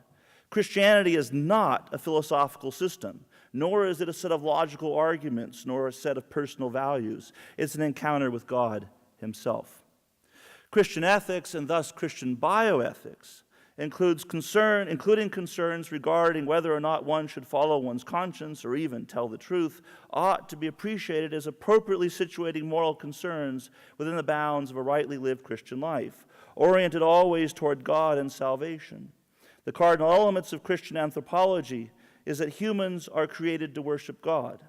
Christianity is not a philosophical system, nor is it a set of logical arguments, nor a set of personal values. It's an encounter with God Himself. Christian ethics, and thus Christian bioethics, including concerns regarding whether or not one should follow one's conscience or even tell the truth, ought to be appreciated as appropriately situating moral concerns within the bounds of a rightly lived Christian life, oriented always toward God and salvation. The cardinal elements of Christian anthropology is that humans are created to worship God.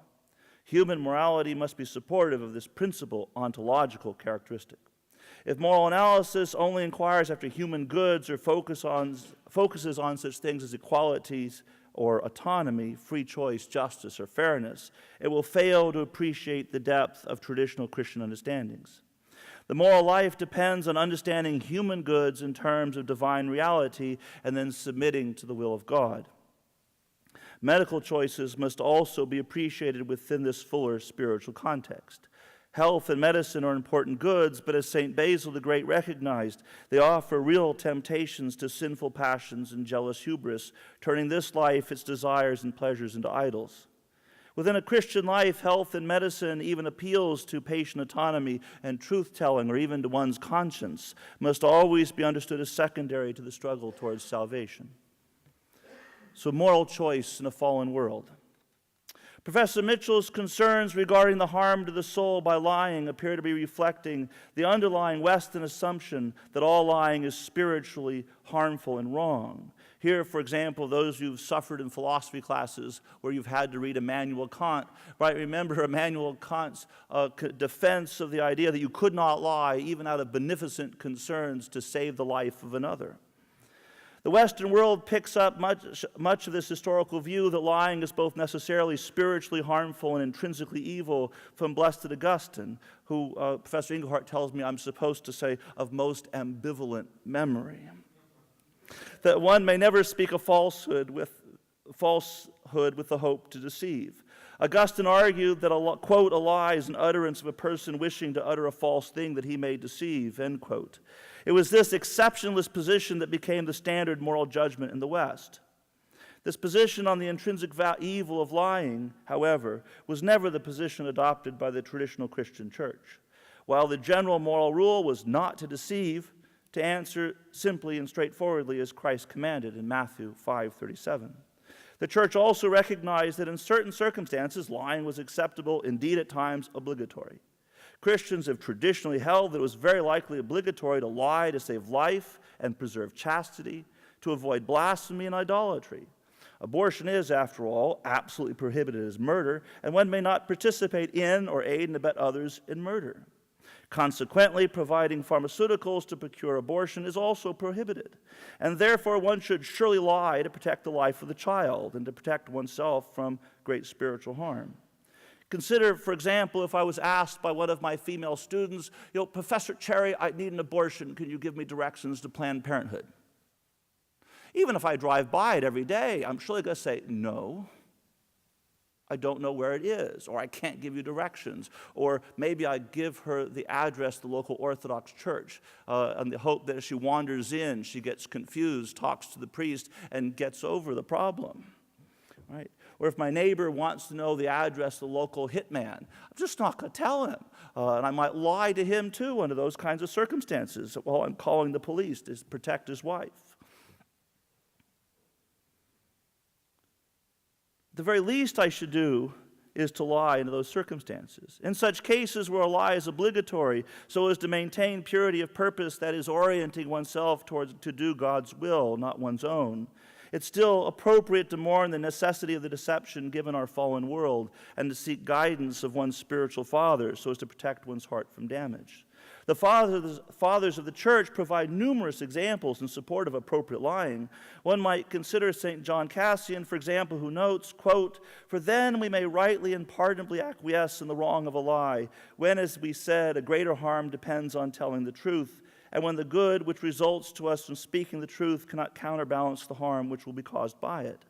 Human morality must be supportive of this principal ontological characteristic. If moral analysis only inquires after human goods or focuses on such things as equalities or autonomy, free choice, justice, or fairness, it will fail to appreciate the depth of traditional Christian understandings. The moral life depends on understanding human goods in terms of divine reality and then submitting to the will of God. Medical choices must also be appreciated within this fuller spiritual context. Health and medicine are important goods, but as St. Basil the Great recognized, they offer real temptations to sinful passions and jealous hubris, turning this life, its desires and pleasures, into idols. Within a Christian life, health and medicine, even appeals to patient autonomy and truth-telling, or even to one's conscience, must always be understood as secondary to the struggle towards salvation. So, moral choice in a fallen world. Professor Mitchell's concerns regarding the harm to the soul by lying appear to be reflecting the underlying Western assumption that all lying is spiritually harmful and wrong. Here, for example, those who've suffered in philosophy classes where you've had to read Immanuel Kant, right? Remember Immanuel Kant's defense of the idea that you could not lie even out of beneficent concerns to save the life of another. The Western world picks up much of this historical view that lying is both necessarily spiritually harmful and intrinsically evil from Blessed Augustine, who Professor Engelhardt tells me I'm supposed to say of most ambivalent memory. That one may never speak a falsehood with the hope to deceive. Augustine argued that, quote, a lie is an utterance of a person wishing to utter a false thing that he may deceive, end quote. It was this exceptionless position that became the standard moral judgment in the West. This position on the intrinsic evil of lying, however, was never the position adopted by the traditional Christian church. While the general moral rule was not to deceive, to answer simply and straightforwardly as Christ commanded in Matthew 5:37. The church also recognized that in certain circumstances, lying was acceptable, indeed at times obligatory. Christians have traditionally held that it was very likely obligatory to lie to save life and preserve chastity, to avoid blasphemy and idolatry. Abortion is, after all, absolutely prohibited as murder, and one may not participate in or aid and abet others in murder. Consequently, providing pharmaceuticals to procure abortion is also prohibited, and therefore one should surely lie to protect the life of the child and to protect oneself from great spiritual harm. Consider, for example, if I was asked by one of my female students, Professor Cherry, I need an abortion. Can you give me directions to Planned Parenthood? Even if I drive by it every day, I'm surely going to say, no, I don't know where it is, or I can't give you directions, or maybe I give her the address of the local Orthodox church in the hope that if she wanders in, she gets confused, talks to the priest, and gets over the problem. Right? Or if my neighbor wants to know the address of the local hitman, I'm just not going to tell him. And I might lie to him too under those kinds of circumstances while I'm calling the police to protect his wife. The very least I should do is to lie in those circumstances. In such cases where a lie is obligatory, so as to maintain purity of purpose, that is, orienting oneself to do God's will, not one's own, it's still appropriate to mourn the necessity of the deception given our fallen world and to seek guidance of one's spiritual fathers so as to protect one's heart from damage. The fathers of the church provide numerous examples in support of appropriate lying. One might consider St. John Cassian, for example, who notes, quote, "For then we may rightly and pardonably acquiesce in the wrong of a lie, when, as we said, a greater harm depends on telling the truth, and when the good which results to us from speaking the truth cannot counterbalance the harm which will be caused by it."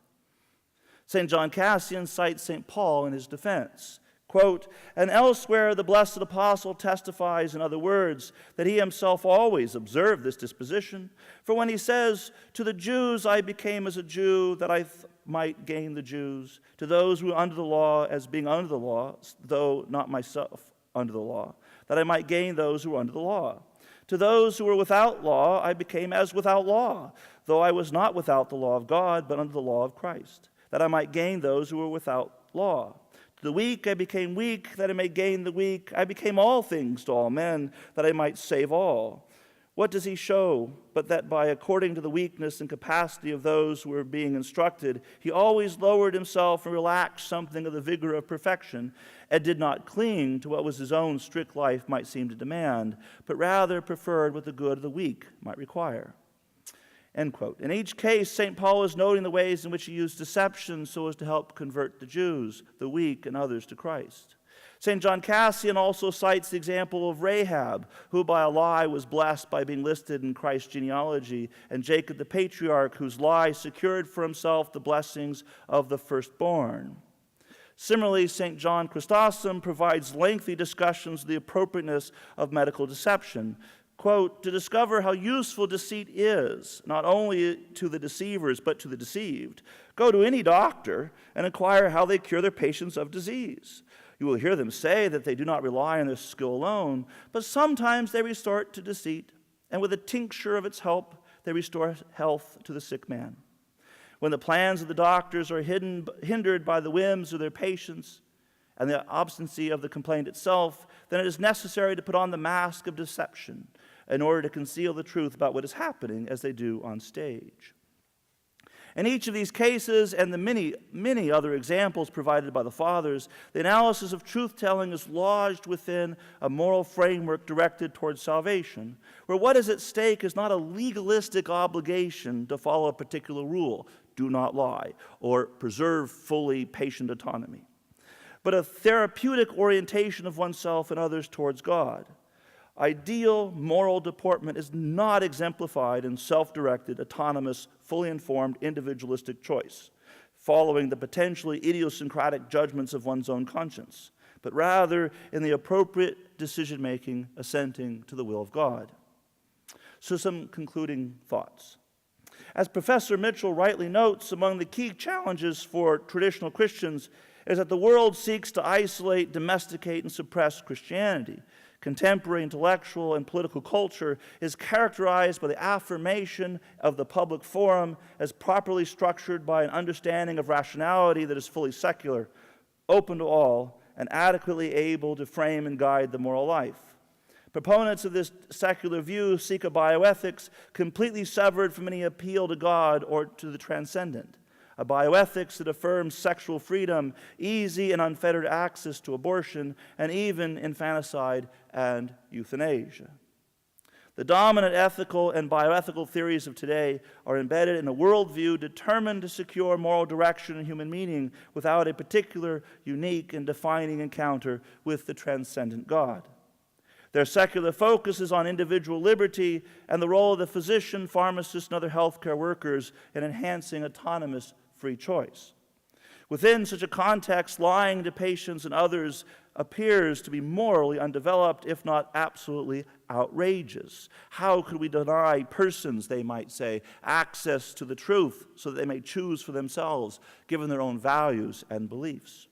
St. John Cassian cites St. Paul in his defense. Quote, "And elsewhere the blessed apostle testifies, in other words, that he himself always observed this disposition. For when he says, 'To the Jews I became as a Jew, that I might gain the Jews. To those who are under the law, as being under the law, though not myself under the law, that I might gain those who are under the law. To those who were without law I became as without law, though I was not without the law of God, but under the law of Christ, that I might gain those who were without law. To the weak I became weak, that I may gain the weak. I became all things to all men, that I might save all. What does he show but that by according to the weakness and capacity of those who were being instructed, he always lowered himself and relaxed something of the vigor of perfection, and did not cling to what was his own strict life might seem to demand, but rather preferred what the good of the weak might require. End quote. In each case, St. Paul is noting the ways in which he used deception so as to help convert the Jews, the weak, and others to Christ. St. John Cassian also cites the example of Rahab, who by a lie was blessed by being listed in Christ's genealogy, and Jacob the patriarch, whose lie secured for himself the blessings of the firstborn. Similarly, St. John Chrysostom provides lengthy discussions of the appropriateness of medical deception. Quote, to discover how useful deceit is, not only to the deceivers but to the deceived, go to any doctor and inquire how they cure their patients of disease. You will hear them say that they do not rely on their skill alone, but sometimes they resort to deceit, and with a tincture of its help, they restore health to the sick man. When the plans of the doctors are hindered by the whims of their patients and the obstinacy of the complaint itself, then it is necessary to put on the mask of deception in order to conceal the truth about what is happening, as they do on stage. In each of these cases, and the many, many other examples provided by the Fathers, the analysis of truth-telling is lodged within a moral framework directed towards salvation, where what is at stake is not a legalistic obligation to follow a particular rule, do not lie, or preserve fully patient autonomy, but a therapeutic orientation of oneself and others towards God. Ideal moral deportment is not exemplified in self-directed, autonomous, fully informed, individualistic choice, following the potentially idiosyncratic judgments of one's own conscience, but rather in the appropriate decision-making assenting to the will of God. So some concluding thoughts. As Professor Mitchell rightly notes, among the key challenges for traditional Christians is that the world seeks to isolate, domesticate, and suppress Christianity. Contemporary intellectual and political culture is characterized by the affirmation of the public forum as properly structured by an understanding of rationality that is fully secular, open to all, and adequately able to frame and guide the moral life. Proponents of this secular view seek a bioethics completely severed from any appeal to God or to the transcendent. A bioethics that affirms sexual freedom, easy and unfettered access to abortion, and even infanticide and euthanasia. The dominant ethical and bioethical theories of today are embedded in a worldview determined to secure moral direction and human meaning without a particular, unique, and defining encounter with the transcendent God. Their secular focus is on individual liberty and the role of the physician, pharmacist, and other healthcare workers in enhancing autonomous free choice. Within such a context, lying to patients and others appears to be morally undeveloped, if not absolutely outrageous. How could we deny persons, they might say, access to the truth so that they may choose for themselves, given their own values and beliefs?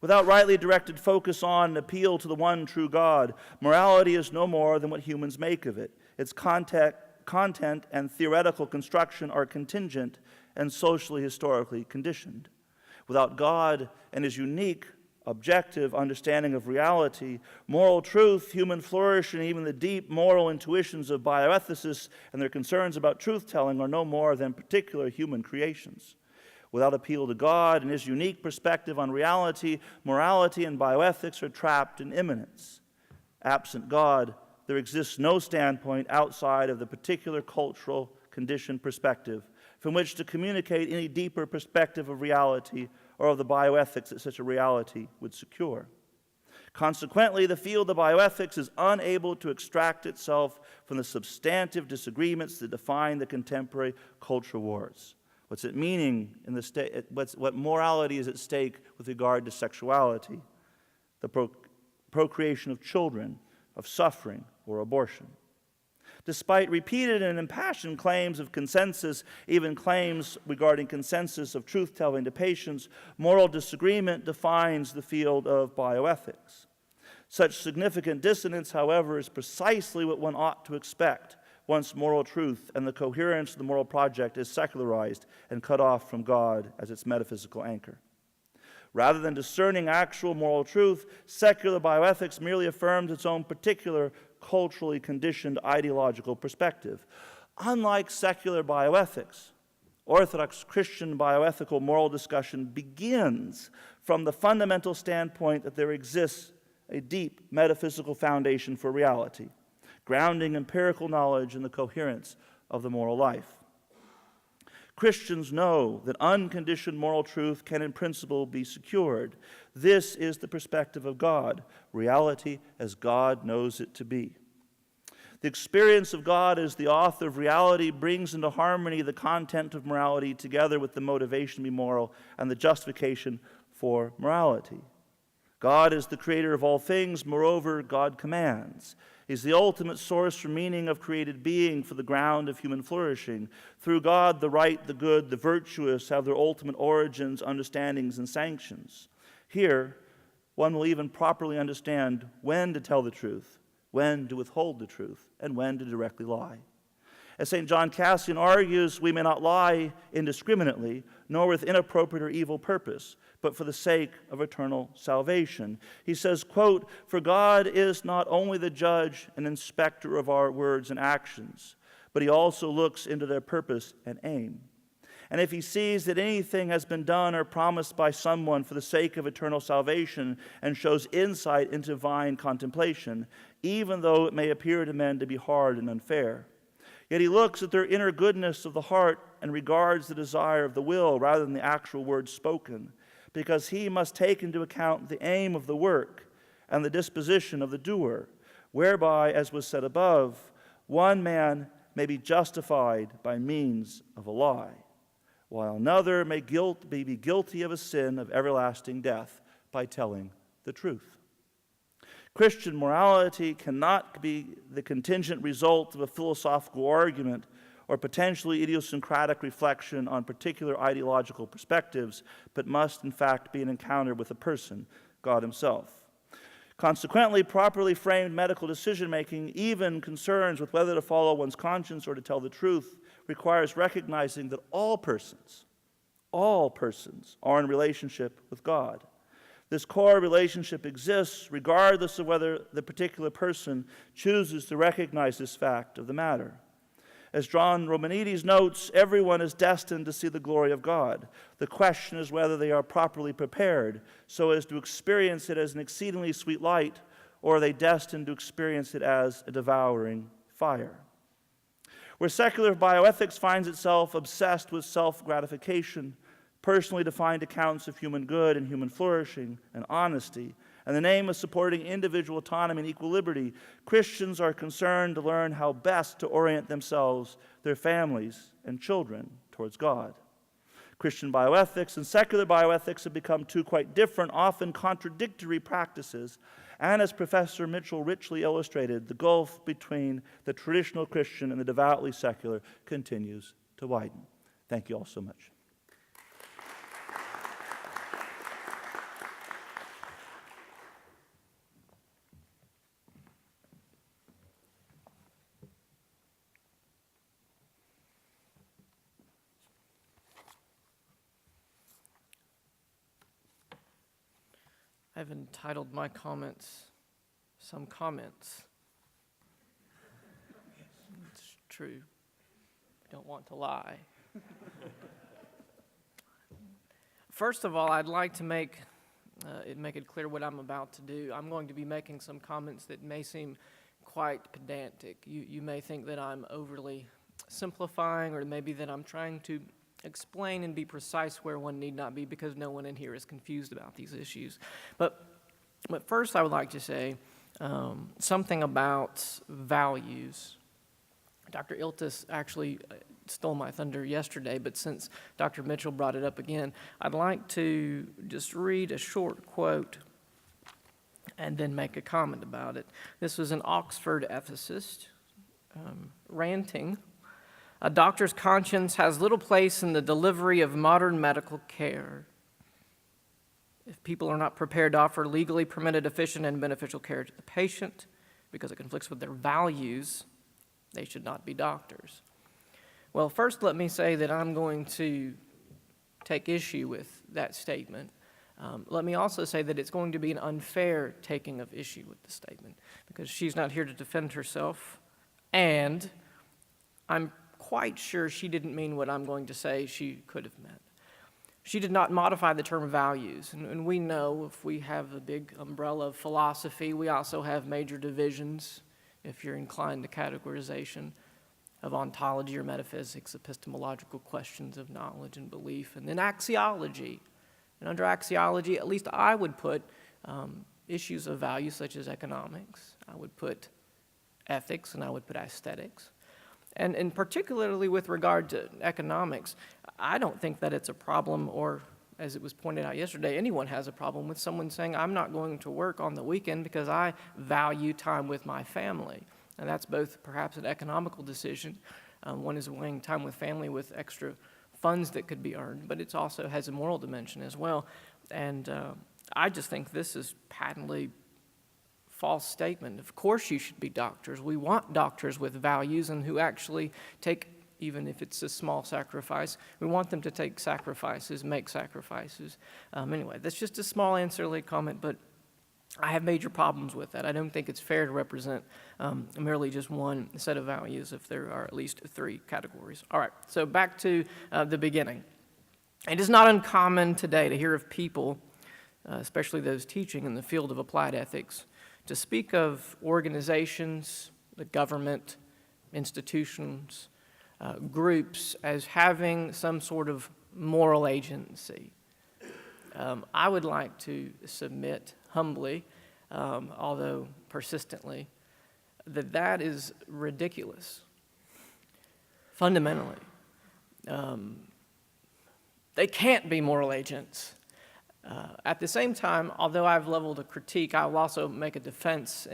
Without rightly directed focus on and appeal to the one true God, morality is no more than what humans make of it. Its content and theoretical construction are contingent and socially, historically conditioned. Without God and His unique, objective understanding of reality, moral truth, human flourishing, and even the deep moral intuitions of bioethicists and their concerns about truth-telling are no more than particular human creations. Without appeal to God and His unique perspective on reality, morality and bioethics are trapped in immanence. Absent God, there exists no standpoint outside of the particular cultural conditioned perspective from which to communicate any deeper perspective of reality or of the bioethics that such a reality would secure. Consequently, the field of bioethics is unable to extract itself from the substantive disagreements that define the contemporary culture wars. What's it meaning in the what morality is at stake with regard to sexuality, the procreation of children, of suffering, or abortion. Despite repeated and impassioned claims of consensus, even claims regarding consensus of truth-telling to patients, moral disagreement defines the field of bioethics. Such significant dissonance, however, is precisely what one ought to expect once moral truth and the coherence of the moral project is secularized and cut off from God as its metaphysical anchor. Rather than discerning actual moral truth, secular bioethics merely affirms its own particular culturally conditioned ideological perspective. Unlike secular bioethics, Orthodox Christian bioethical moral discussion begins from the fundamental standpoint that there exists a deep metaphysical foundation for reality, grounding empirical knowledge in the coherence of the moral life. Christians know that unconditioned moral truth can in principle be secured. This is the perspective of God, reality as God knows it to be. The experience of God as the author of reality brings into harmony the content of morality together with the motivation to be moral and the justification for morality. God is the creator of all things. Moreover, God commands. He's the ultimate source for meaning of created being, for the ground of human flourishing. Through God, the right, the good, the virtuous have their ultimate origins, understandings, and sanctions. Here, one will even properly understand when to tell the truth, when to withhold the truth, and when to directly lie. As St. John Cassian argues, we may not lie indiscriminately, nor with inappropriate or evil purpose, but for the sake of eternal salvation. He says, quote, "For God is not only the judge and inspector of our words and actions, but he also looks into their purpose and aim. And if he sees that anything has been done or promised by someone for the sake of eternal salvation and shows insight into divine contemplation, even though it may appear to men to be hard and unfair, yet he looks at their inner goodness of the heart and regards the desire of the will rather than the actual words spoken, because he must take into account the aim of the work and the disposition of the doer, whereby, as was said above, one man may be justified by means of a lie, while another may be guilty of a sin of everlasting death by telling the truth." Christian morality cannot be the contingent result of a philosophical argument or potentially idiosyncratic reflection on particular ideological perspectives, but must in fact be an encounter with a person, God himself. Consequently, properly framed medical decision-making, even concerns with whether to follow one's conscience or to tell the truth, requires recognizing that all persons are in relationship with God. This core relationship exists regardless of whether the particular person chooses to recognize this fact of the matter. As John Romanides notes, everyone is destined to see the glory of God. The question is whether they are properly prepared so as to experience it as an exceedingly sweet light, or are they destined to experience it as a devouring fire. Where secular bioethics finds itself obsessed with self-gratification, personally defined accounts of human good and human flourishing and honesty, in the name of supporting individual autonomy and equal liberty, Christians are concerned to learn how best to orient themselves, their families, and children towards God. Christian bioethics and secular bioethics have become two quite different, often contradictory practices, and as Professor Mitchell richly illustrated, the gulf between the traditional Christian and the devoutly secular continues to widen. Thank you all so much. I've entitled my comments, "Some Comments." It's true. I don't want to lie. First of all, I'd like to make it clear what I'm about to do. I'm going to be making some comments that may seem quite pedantic. You may think that I'm overly simplifying, or maybe that I'm trying to explain and be precise where one need not be, because no one in here is confused about these issues. But first I would like to say something about values. Dr. Iltis actually stole my thunder yesterday, but since Dr. Mitchell brought it up again, I'd like to just read a short quote and then make a comment about it. This was an Oxford ethicist ranting. "A doctor's conscience has little place in the delivery of modern medical care. If people are not prepared to offer legally permitted, efficient, and beneficial care to the patient because it conflicts with their values, they should not be doctors." Well, first let me say that I'm going to take issue with that statement. Let me also say that it's going to be an unfair taking of issue with the statement, because she's not here to defend herself, and I'm quite sure she didn't mean what I'm going to say she could have meant. She did not modify the term values, and we know if we have a big umbrella of philosophy, we also have major divisions, if you're inclined to categorization, of ontology or metaphysics, epistemological questions of knowledge and belief, and then axiology. And under axiology, at least I would put issues of value such as economics, I would put ethics, and I would put aesthetics. And particularly with regard to economics, I don't think that it's a problem, or as it was pointed out yesterday, anyone has a problem with someone saying, I'm not going to work on the weekend because I value time with my family. And that's both perhaps an economical decision. One is weighing time with family with extra funds that could be earned, but it also has a moral dimension as well. And I just think this is patently false statement. Of course you should be doctors. We want doctors with values and who actually take, even if it's a small sacrifice, we want them to take sacrifices, make sacrifices. Anyway, that's just a small ancillary comment, but I have major problems with that. I don't think it's fair to represent merely just one set of values if there are at least three categories. All right, so back to the beginning. It is not uncommon today to hear of people, especially those teaching in the field of applied ethics, to speak of organizations, the government, institutions, groups as having some sort of moral agency. I would like to submit humbly, although persistently, that is ridiculous. Fundamentally, they can't be moral agents. At the same time, although I've leveled a critique, I will also make a defense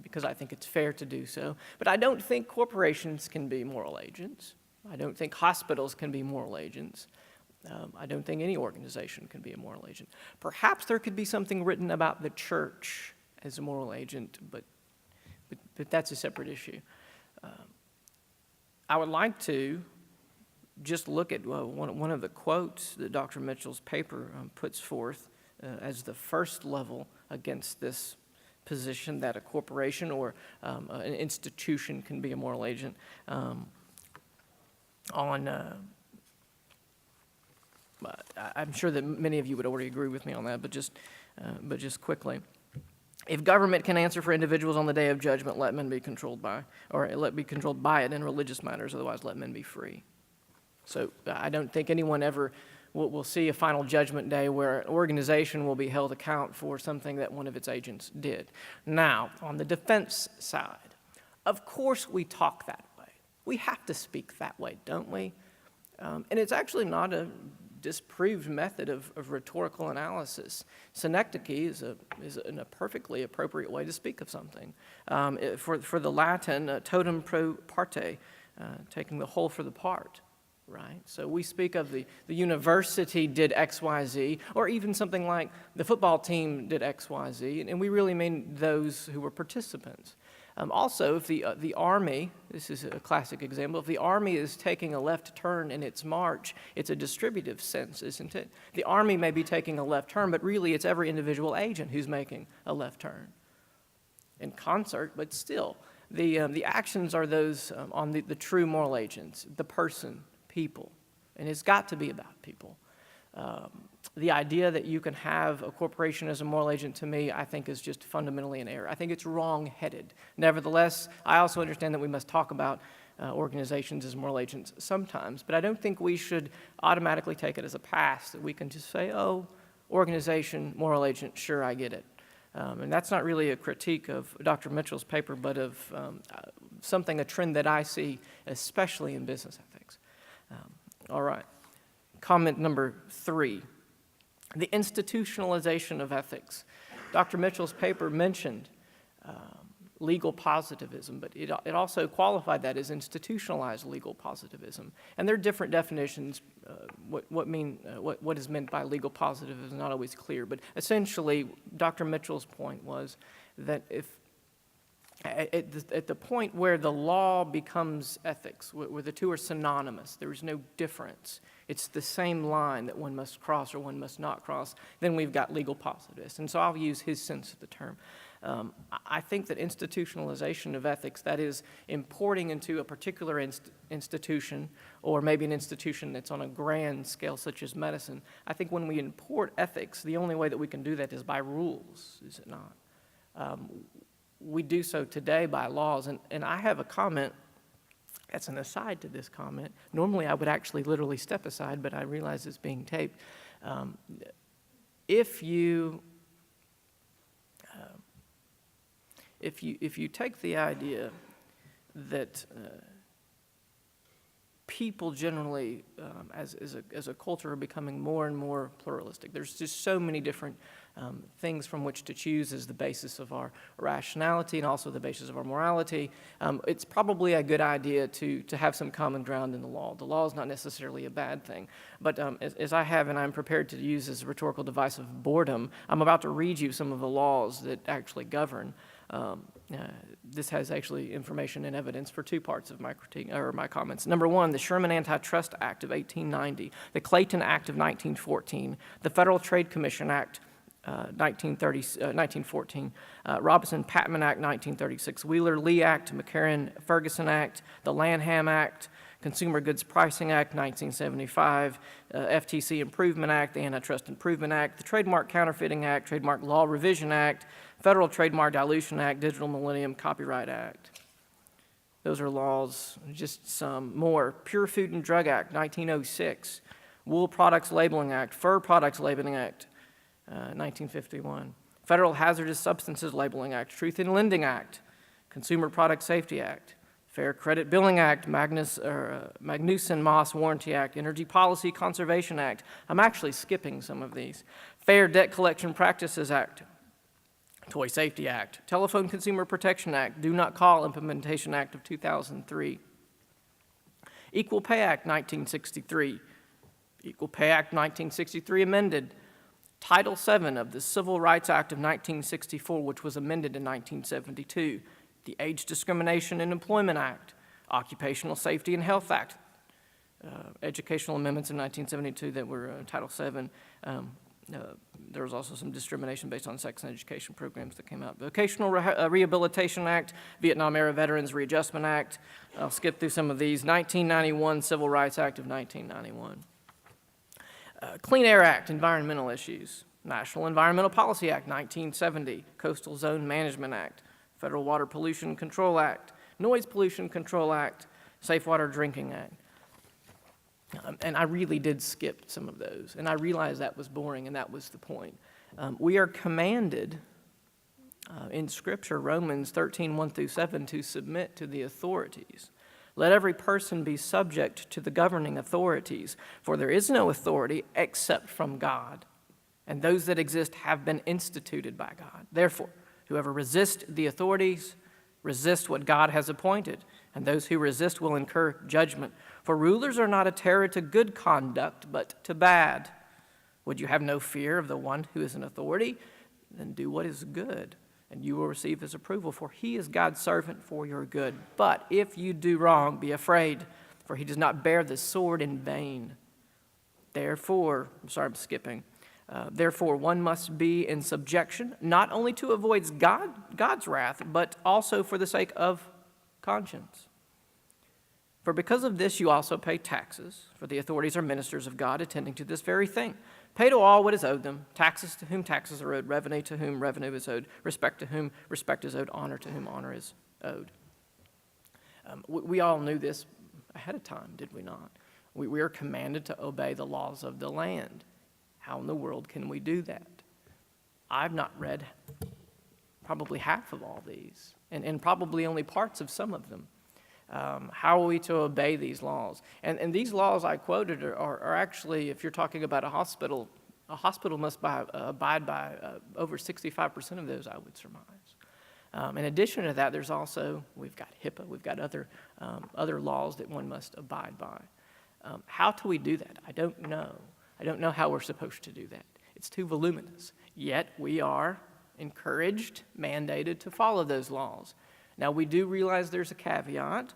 because I think it's fair to do so. But I don't think corporations can be moral agents. I don't think hospitals can be moral agents. I don't think any organization can be a moral agent. Perhaps there could be something written about the church as a moral agent, but that's a separate issue. I would like to just look at one of the quotes that Dr. Mitchell's paper puts forth as the first level against this position that a corporation or an institution can be a moral agent. I'm sure that many of you would already agree with me on that, but just quickly. If government can answer for individuals on the day of judgment, let men be controlled by, or let be controlled by it in religious matters, otherwise let men be free. So I don't think anyone ever will see a final judgment day where an organization will be held account for something that one of its agents did. Now, on the defense side, of course we talk that way. We have to speak that way, don't we? And it's actually not a disproved method of rhetorical analysis. Synecdoche is a perfectly appropriate way to speak of something. For the Latin, totum pro parte, taking the whole for the part. Right? So we speak of the university did X, Y, Z, or even something like the football team did X, Y, Z, and we really mean those who were participants. Also, if the Army, this is a classic example, if the Army is taking a left turn in its march, it's a distributive sense, isn't it? The Army may be taking a left turn, but really it's every individual agent who's making a left turn in concert, but still. The actions are those on the true moral agents, the person, people, and it's got to be about people. The idea that you can have a corporation as a moral agent, to me, I think is just fundamentally an error. I think it's wrong-headed. Nevertheless, I also understand that we must talk about organizations as moral agents sometimes, but I don't think we should automatically take it as a pass, that we can just say, oh, organization, moral agent, sure, I get it. And that's not really a critique of Dr. Mitchell's paper, but of a trend that I see, especially in business ethics. All right. Comment number 3, the institutionalization of ethics. Dr. Mitchell's paper mentioned legal positivism, but it also qualified that as institutionalized legal positivism. And there are different definitions. What is meant by legal positivism is not always clear, but essentially Dr. Mitchell's point was that if at the point where the law becomes ethics, where the two are synonymous, there is no difference. It's the same line that one must cross or one must not cross. Then we've got legal positivists. And so I'll use his sense of the term. I think that institutionalization of ethics, that is importing into a particular institution, or maybe an institution that's on a grand scale such as medicine, I think when we import ethics, the only way that we can do that is by rules, is it not? We do so today by laws, and I have a comment that's an aside to this comment. Normally I would actually literally step aside, but I realize it's being taped. If you take the idea that people generally, as a culture, are becoming more and more pluralistic. There's just so many different things from which to choose as the basis of our rationality and also the basis of our morality. It's probably a good idea to have some common ground in the law. The law is not necessarily a bad thing, but as I have, and I'm prepared to use as a rhetorical device of boredom, I'm about to read you some of the laws that actually govern. This has actually information and evidence for two parts of my critique, or my comments. Number one, the Sherman Antitrust Act of 1890, the Clayton Act of 1914, the Federal Trade Commission Act 1914, Robinson-Patman Act 1936, Wheeler-Lee Act, McCarran-Ferguson Act, the Lanham Act, Consumer Goods Pricing Act 1975, FTC Improvement Act, the Antitrust Improvement Act, the Trademark Counterfeiting Act, Trademark Law Revision Act, Federal Trademark Dilution Act, Digital Millennium Copyright Act. Those are laws, just some more. Pure Food and Drug Act 1906, Wool Products Labeling Act, Fur Products Labeling Act 1951, Federal Hazardous Substances Labeling Act, Truth in Lending Act, Consumer Product Safety Act, Fair Credit Billing Act, Magnuson-Moss Warranty Act, Energy Policy Conservation Act. I'm actually skipping some of these. Fair Debt Collection Practices Act, Toy Safety Act, Telephone Consumer Protection Act, Do Not Call Implementation Act of 2003, Equal Pay Act 1963, Equal Pay Act 1963 amended, Title VII of the Civil Rights Act of 1964, which was amended in 1972, the Age Discrimination in Employment Act, Occupational Safety and Health Act, educational amendments in 1972 that were Title VII. There was also some discrimination based on sex and education programs that came out. Vocational Rehabilitation Act, Vietnam-era Veterans Readjustment Act. I'll skip through some of these. 1991 Civil Rights Act of 1991. Clean Air Act, environmental issues. National Environmental Policy Act, 1970. Coastal Zone Management Act. Federal Water Pollution Control Act. Noise Pollution Control Act. Safe Water Drinking Act. And I really did skip some of those, and I realized that was boring, and that was the point. We are commanded in Scripture, Romans 13, 1 through 7, to submit to the authorities. Let every person be subject to the governing authorities, for there is no authority except from God, and those that exist have been instituted by God. Therefore, whoever resists the authorities resists what God has appointed, and those who resist will incur judgment. For rulers are not a terror to good conduct, but to bad. Would you have no fear of the one who is an authority? Then do what is good, and you will receive his approval, for he is God's servant for your good. But if you do wrong, be afraid, for he does not bear the sword in vain. Therefore, therefore one must be in subjection, not only to avoid God's wrath, but also for the sake of conscience. For because of this you also pay taxes, for the authorities are ministers of God, attending to this very thing. Pay to all what is owed them, taxes to whom taxes are owed, revenue to whom revenue is owed, respect to whom respect is owed, honor to whom honor is owed. We all knew this ahead of time, did we not? We are commanded to obey the laws of the land. How in the world can we do that? I've not read probably half of all these, and probably only parts of some of them. How are we to obey these laws? And these laws I quoted are actually, if you're talking about a hospital must abide by over 65% of those, I would surmise. In addition to that, we've got HIPAA, we've got other laws that one must abide by. How do we do that? I don't know. I don't know how we're supposed to do that. It's too voluminous. Yet we are encouraged, mandated to follow those laws. Now, we do realize there's a caveat.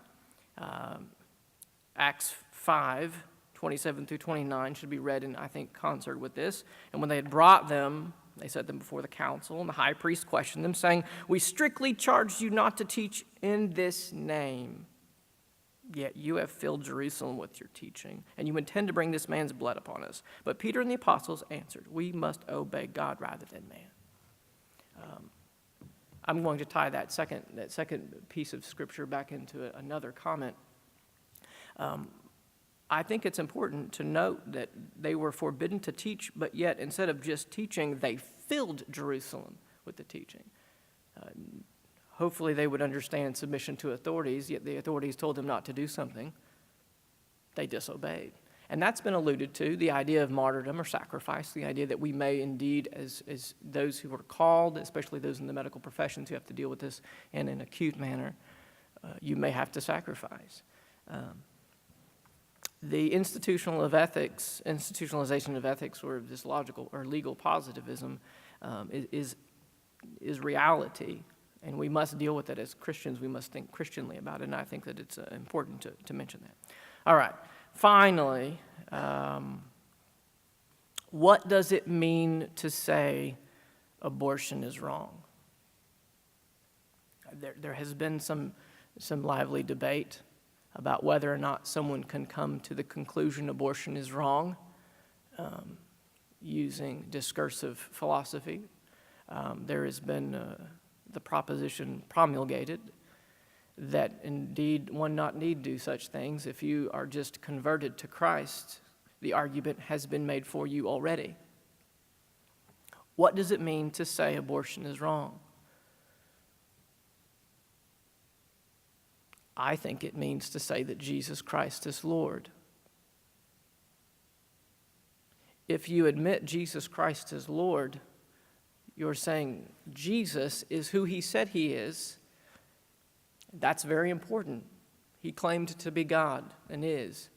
Acts 5, 27 through 29 should be read in, I think, concert with this. And when they had brought them, they set them before the council, and the high priest questioned them, saying, "We strictly charged you not to teach in this name. Yet you have filled Jerusalem with your teaching, and you intend to bring this man's blood upon us." But Peter and the apostles answered, "We must obey God rather than man." I'm going to tie that second piece of scripture back into another comment. I think it's important to note that they were forbidden to teach, but yet instead of just teaching, they filled Jerusalem with the teaching. Hopefully they would understand submission to authorities, yet the authorities told them not to do something. They disobeyed. And that's been alluded to, the idea of martyrdom or sacrifice, the idea that we may indeed, as those who are called, especially those in the medical professions who have to deal with this in an acute manner, you may have to sacrifice. The institutionalization of ethics, or this logical or legal positivism, is reality. And we must deal with it as Christians. We must think Christianly about it, and I think that it's important to mention that. All right, finally, what does it mean to say abortion is wrong? There has been some lively debate about whether or not someone can come to the conclusion abortion is wrong using discursive philosophy. There has been the proposition promulgated that indeed one not need do such things. If you are just converted to Christ, the argument has been made for you already. What does it mean to say abortion is wrong? I think it means to say that Jesus Christ is Lord. If you admit Jesus Christ is Lord, you're saying Jesus is who he said he is. That's very important. He claimed to be God and is.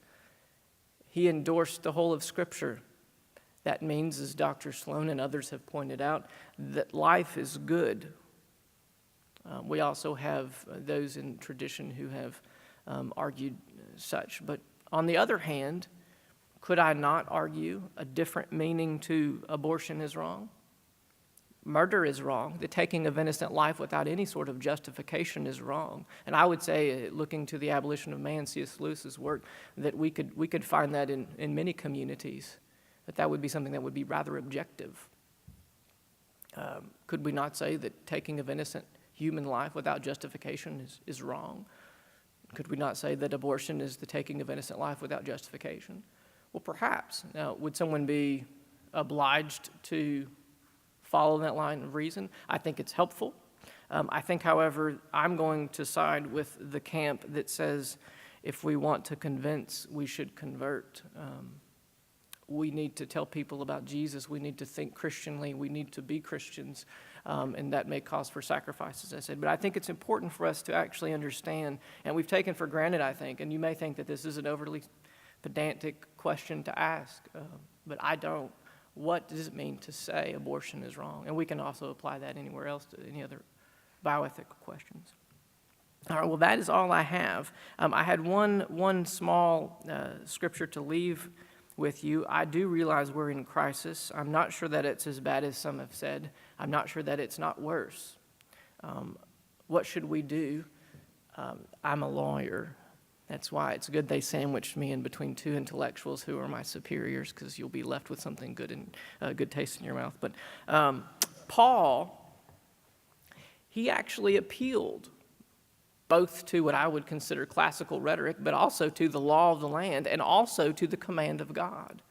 He endorsed the whole of Scripture. That means, as Dr. Sloan and others have pointed out, that life is good. We also have those in tradition who have argued such. But on the other hand, could I not argue a different meaning to abortion is wrong? Murder is wrong. The taking of innocent life without any sort of justification is wrong. And I would say, looking to the Abolition of Man, C.S. Lewis's work, that we could find that in many communities, that would be something that would be rather objective. Could we not say that taking of innocent human life without justification is wrong? Could we not say that abortion is the taking of innocent life without justification? Well, perhaps. Now, would someone be obliged to follow that line of reason? I think it's helpful. I think, however, I'm going to side with the camp that says if we want to convince, we should convert. We need to tell people about Jesus. We need to think Christianly. We need to be Christians. And that may cause for sacrifice, as I said. But I think it's important for us to actually understand, and we've taken for granted, I think, and you may think that this is an overly pedantic question to ask, but I don't. What does it mean to say abortion is wrong? And we can also apply that anywhere else to any other bioethical questions. All right, well, that is all I have. I had one small scripture to leave with you. I do realize we're in crisis. I'm not sure that it's as bad as some have said. I'm not sure that it's not worse. What should we do? I'm a lawyer. That's why it's good they sandwiched me in between two intellectuals who are my superiors, because you'll be left with something good and good taste in your mouth. But Paul, he actually appealed both to what I would consider classical rhetoric, but also to the law of the land and also to the command of God.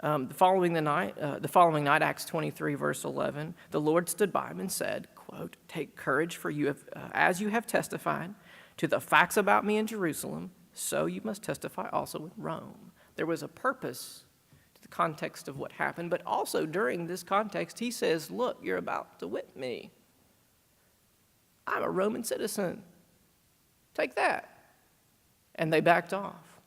The following night, Acts 23, verse 11, the Lord stood by him and said, quote, "Take courage, for you have, as you have testified to the facts about me in Jerusalem, so you must testify also in Rome." There was a purpose to the context of what happened, but also during this context, he says, look, you're about to whip me. I'm a Roman citizen. Take that. And they backed off.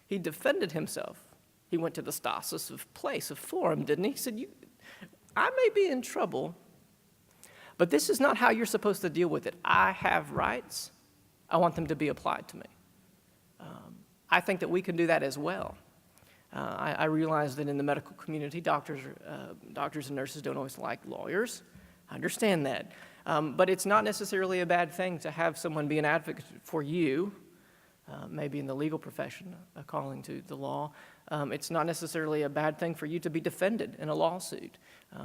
He defended himself. He went to the stasis of place, of forum, didn't he? He said, I may be in trouble, but this is not how you're supposed to deal with it. I have rights. I want them to be applied to me. I think that we can do that as well. I realize that in the medical community, doctors and nurses don't always like lawyers. I understand that. But it's not necessarily a bad thing to have someone be an advocate for you, maybe in the legal profession, a calling to the law. It's not necessarily a bad thing for you to be defended in a lawsuit.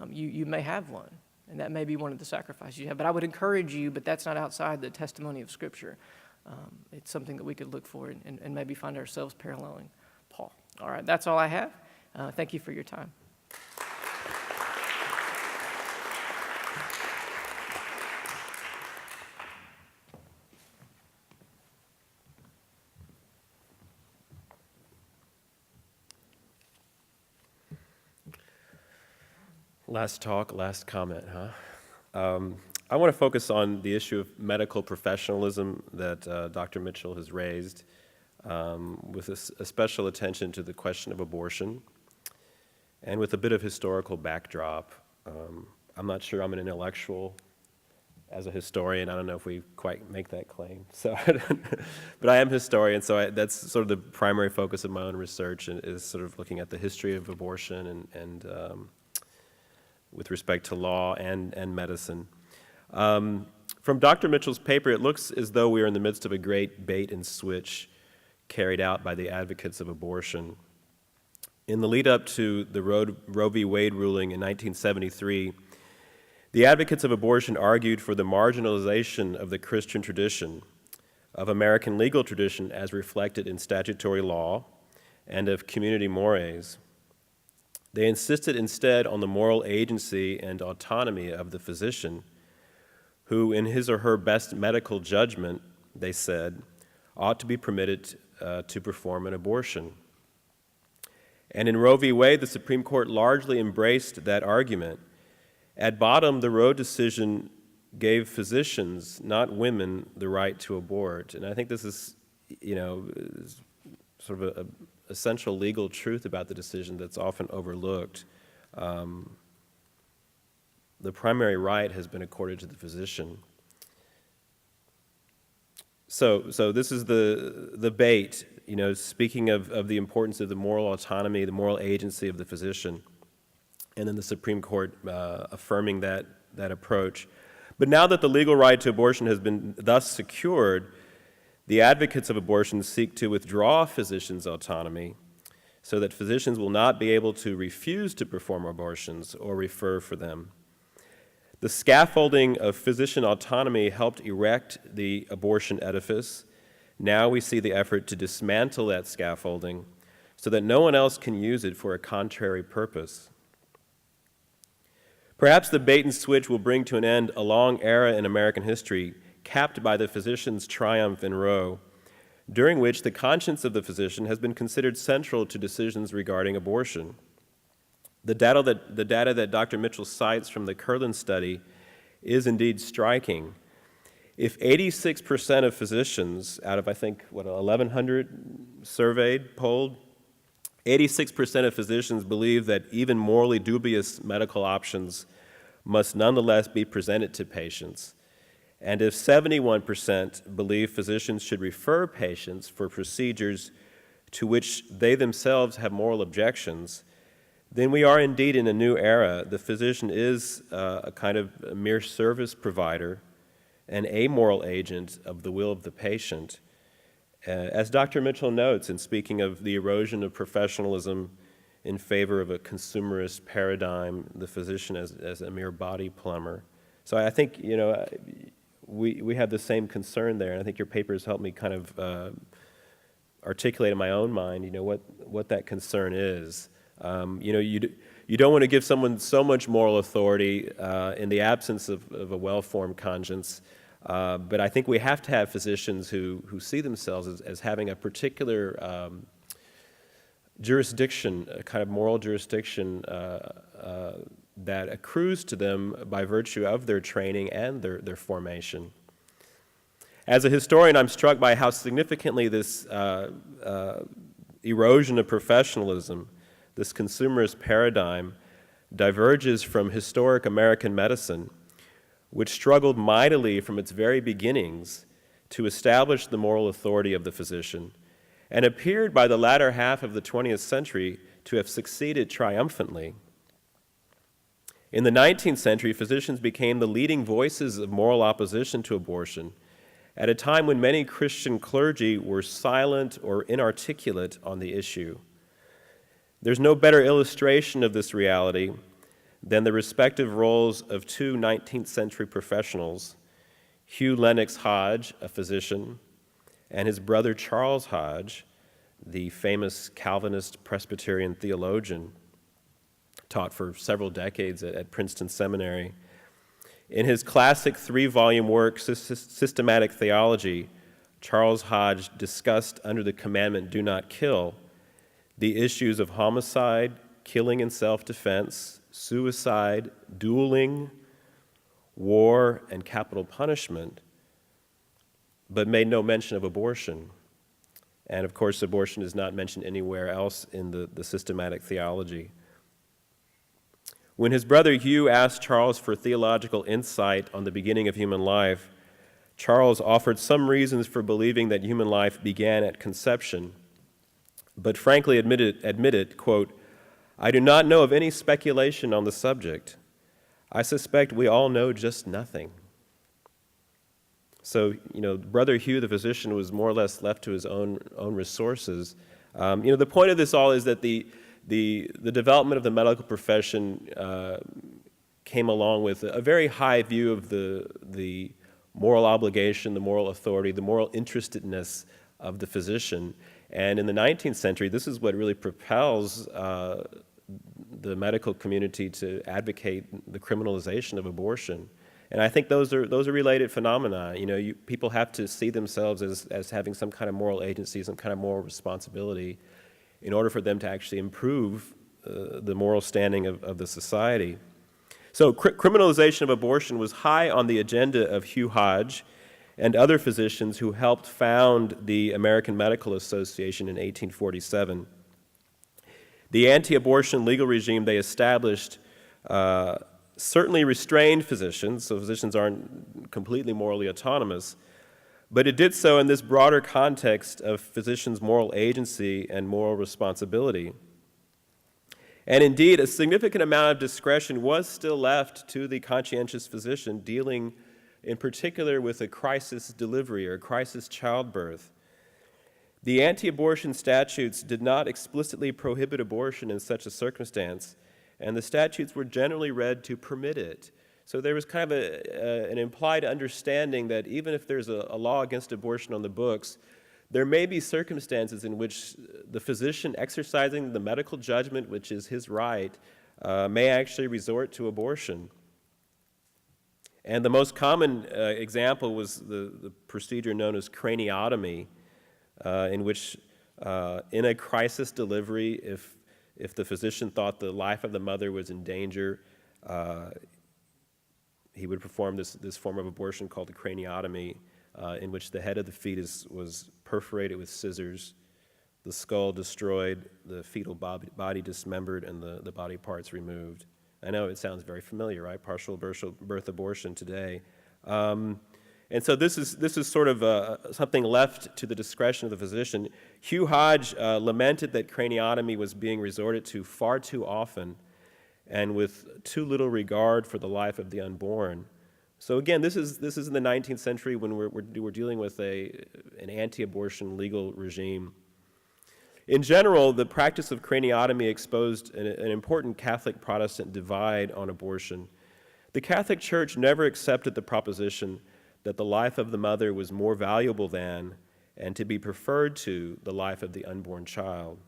You may have one, and that may be one of the sacrifices you have. But I would encourage you, but that's not outside the testimony of Scripture. It's something that we could look for and maybe find ourselves paralleling Paul. All right, that's all I have. Thank you for your time. Last talk, last comment, huh? I want to focus on the issue of medical professionalism that Dr. Mitchell has raised, with a special attention to the question of abortion, and with a bit of historical backdrop. I'm not sure I'm an intellectual as a historian. I don't know if we quite make that claim. So, but I am a historian, so that's sort of the primary focus of my own research, and is sort of looking at the history of abortion and with respect to law and medicine. From Dr. Mitchell's paper, it looks as though we are in the midst of a great bait and switch carried out by the advocates of abortion. In the lead up to the Roe v. Wade ruling in 1973, the advocates of abortion argued for the marginalization of the Christian tradition, of American legal tradition as reflected in statutory law, and of community mores. They insisted instead on the moral agency and autonomy of the physician, who, in his or her best medical judgment, they said, ought to be permitted to perform an abortion. And in Roe v. Wade, the Supreme Court largely embraced that argument. At bottom, the Roe decision gave physicians, not women, the right to abort. And I think this is, sort of a essential legal truth about the decision that's often overlooked. The primary right has been accorded to the physician. So this is the bait, speaking of the importance of the moral autonomy, the moral agency of the physician, and then the Supreme Court affirming that approach. But now that the legal right to abortion has been thus secured, the advocates of abortion seek to withdraw physicians' autonomy so that physicians will not be able to refuse to perform abortions or refer for them. The scaffolding of physician autonomy helped erect the abortion edifice. Now we see the effort to dismantle that scaffolding so that no one else can use it for a contrary purpose. Perhaps the bait and switch will bring to an end a long era in American history capped by the physician's triumph in Roe, during which the conscience of the physician has been considered central to decisions regarding abortion. The data that Dr. Mitchell cites from the Curlin study is indeed striking. If 86% of physicians, out of 1,100 surveyed, polled, 86% of physicians believe that even morally dubious medical options must nonetheless be presented to patients, and if 71% believe physicians should refer patients for procedures to which they themselves have moral objections, then we are indeed in a new era. The physician is a kind of a mere service provider, an amoral agent of the will of the patient. As Dr. Mitchell notes in speaking of the erosion of professionalism in favor of a consumerist paradigm, the physician as a mere body plumber. So I think, we have the same concern there, and I think your paper has helped me kind of articulate in my own mind, what that concern is. You don't want to give someone so much moral authority in the absence of a well-formed conscience, but I think we have to have physicians who see themselves as having a particular jurisdiction, a kind of moral jurisdiction that accrues to them by virtue of their training and their formation. As a historian, I'm struck by how significantly this erosion of professionalism, this consumerist paradigm, diverges from historic American medicine, which struggled mightily from its very beginnings to establish the moral authority of the physician and appeared by the latter half of the 20th century to have succeeded triumphantly. In the 19th century, physicians became the leading voices of moral opposition to abortion at a time when many Christian clergy were silent or inarticulate on the issue. There's no better illustration of this reality than the respective roles of two 19th century professionals, Hugh Lennox Hodge, a physician, and his brother Charles Hodge, the famous Calvinist Presbyterian theologian, taught for several decades at Princeton Seminary. In his classic 3-volume work, Systematic Theology, Charles Hodge discussed under the commandment, "Do not kill," the issues of homicide, killing in self-defense, suicide, dueling, war, and capital punishment, but made no mention of abortion. And of course, abortion is not mentioned anywhere else in the systematic theology. When his brother Hugh asked Charles for theological insight on the beginning of human life, Charles offered some reasons for believing that human life began at conception, but frankly admitted, quote, "I do not know of any speculation on the subject. I suspect we all know just nothing." So, Brother Hugh, the physician, was more or less left to his own resources. The point of this all is that the development of the medical profession came along with a very high view of the moral obligation, the moral authority, the moral interestedness of the physician. And in the 19th century, this is what really propels the medical community to advocate the criminalization of abortion. And I think those are related phenomena. People have to see themselves as having some kind of moral agency, some kind of moral responsibility in order for them to actually improve the moral standing of the society. So criminalization of abortion was high on the agenda of Hugh Hodge and other physicians who helped found the American Medical Association in 1847. The anti-abortion legal regime they established certainly restrained physicians, so physicians aren't completely morally autonomous, but it did so in this broader context of physicians' moral agency and moral responsibility. And indeed, a significant amount of discretion was still left to the conscientious physician dealing in particular with a crisis delivery or crisis childbirth. The anti-abortion statutes did not explicitly prohibit abortion in such a circumstance, and the statutes were generally read to permit it. So there was kind of an implied understanding that even if there's a law against abortion on the books, there may be circumstances in which the physician exercising the medical judgment, which is his right, may actually resort to abortion. And the most common example was the procedure known as craniotomy, in which in a crisis delivery, if the physician thought the life of the mother was in danger, he would perform this form of abortion called the craniotomy, in which the head of the fetus was perforated with scissors, the skull destroyed, the fetal body dismembered, and the body parts removed. I know it sounds very familiar, right? Partial birth abortion today. And so this is sort of something left to the discretion of the physician. Hugh Hodge lamented that craniotomy was being resorted to far too often and with too little regard for the life of the unborn. So again, this is in the 19th century when we're dealing with an anti-abortion legal regime. In general, the practice of craniotomy exposed an important Catholic-Protestant divide on abortion. The Catholic Church never accepted the proposition that the life of the mother was more valuable than and to be preferred to the life of the unborn child.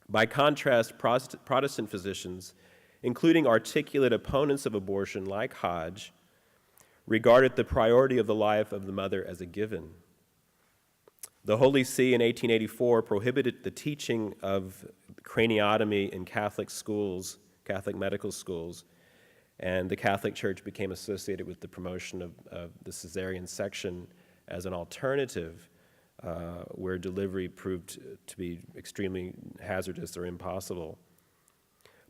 By contrast, Protestant physicians, including articulate opponents of abortion like Hodge, regarded the priority of the life of the mother as a given. The Holy See in 1884 prohibited the teaching of craniotomy in Catholic schools, Catholic medical schools, and the Catholic Church became associated with the promotion of the cesarean section as an alternative where delivery proved to be extremely hazardous or impossible.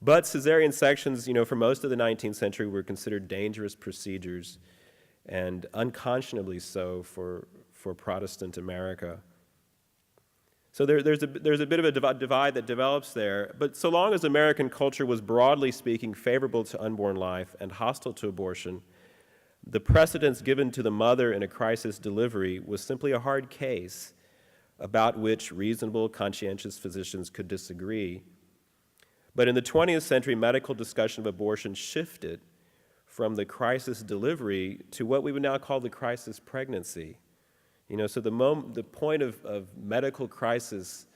But cesarean sections, for most of the 19th century were considered dangerous procedures, and unconscionably so for Protestant America. So there's a bit of a divide that develops there. But so long as American culture was broadly speaking favorable to unborn life and hostile to abortion, the precedence given to the mother in a crisis delivery was simply a hard case about which reasonable, conscientious physicians could disagree. But in the 20th century, medical discussion of abortion shifted from the crisis delivery to what we would now call the crisis pregnancy. So the point of medical crisis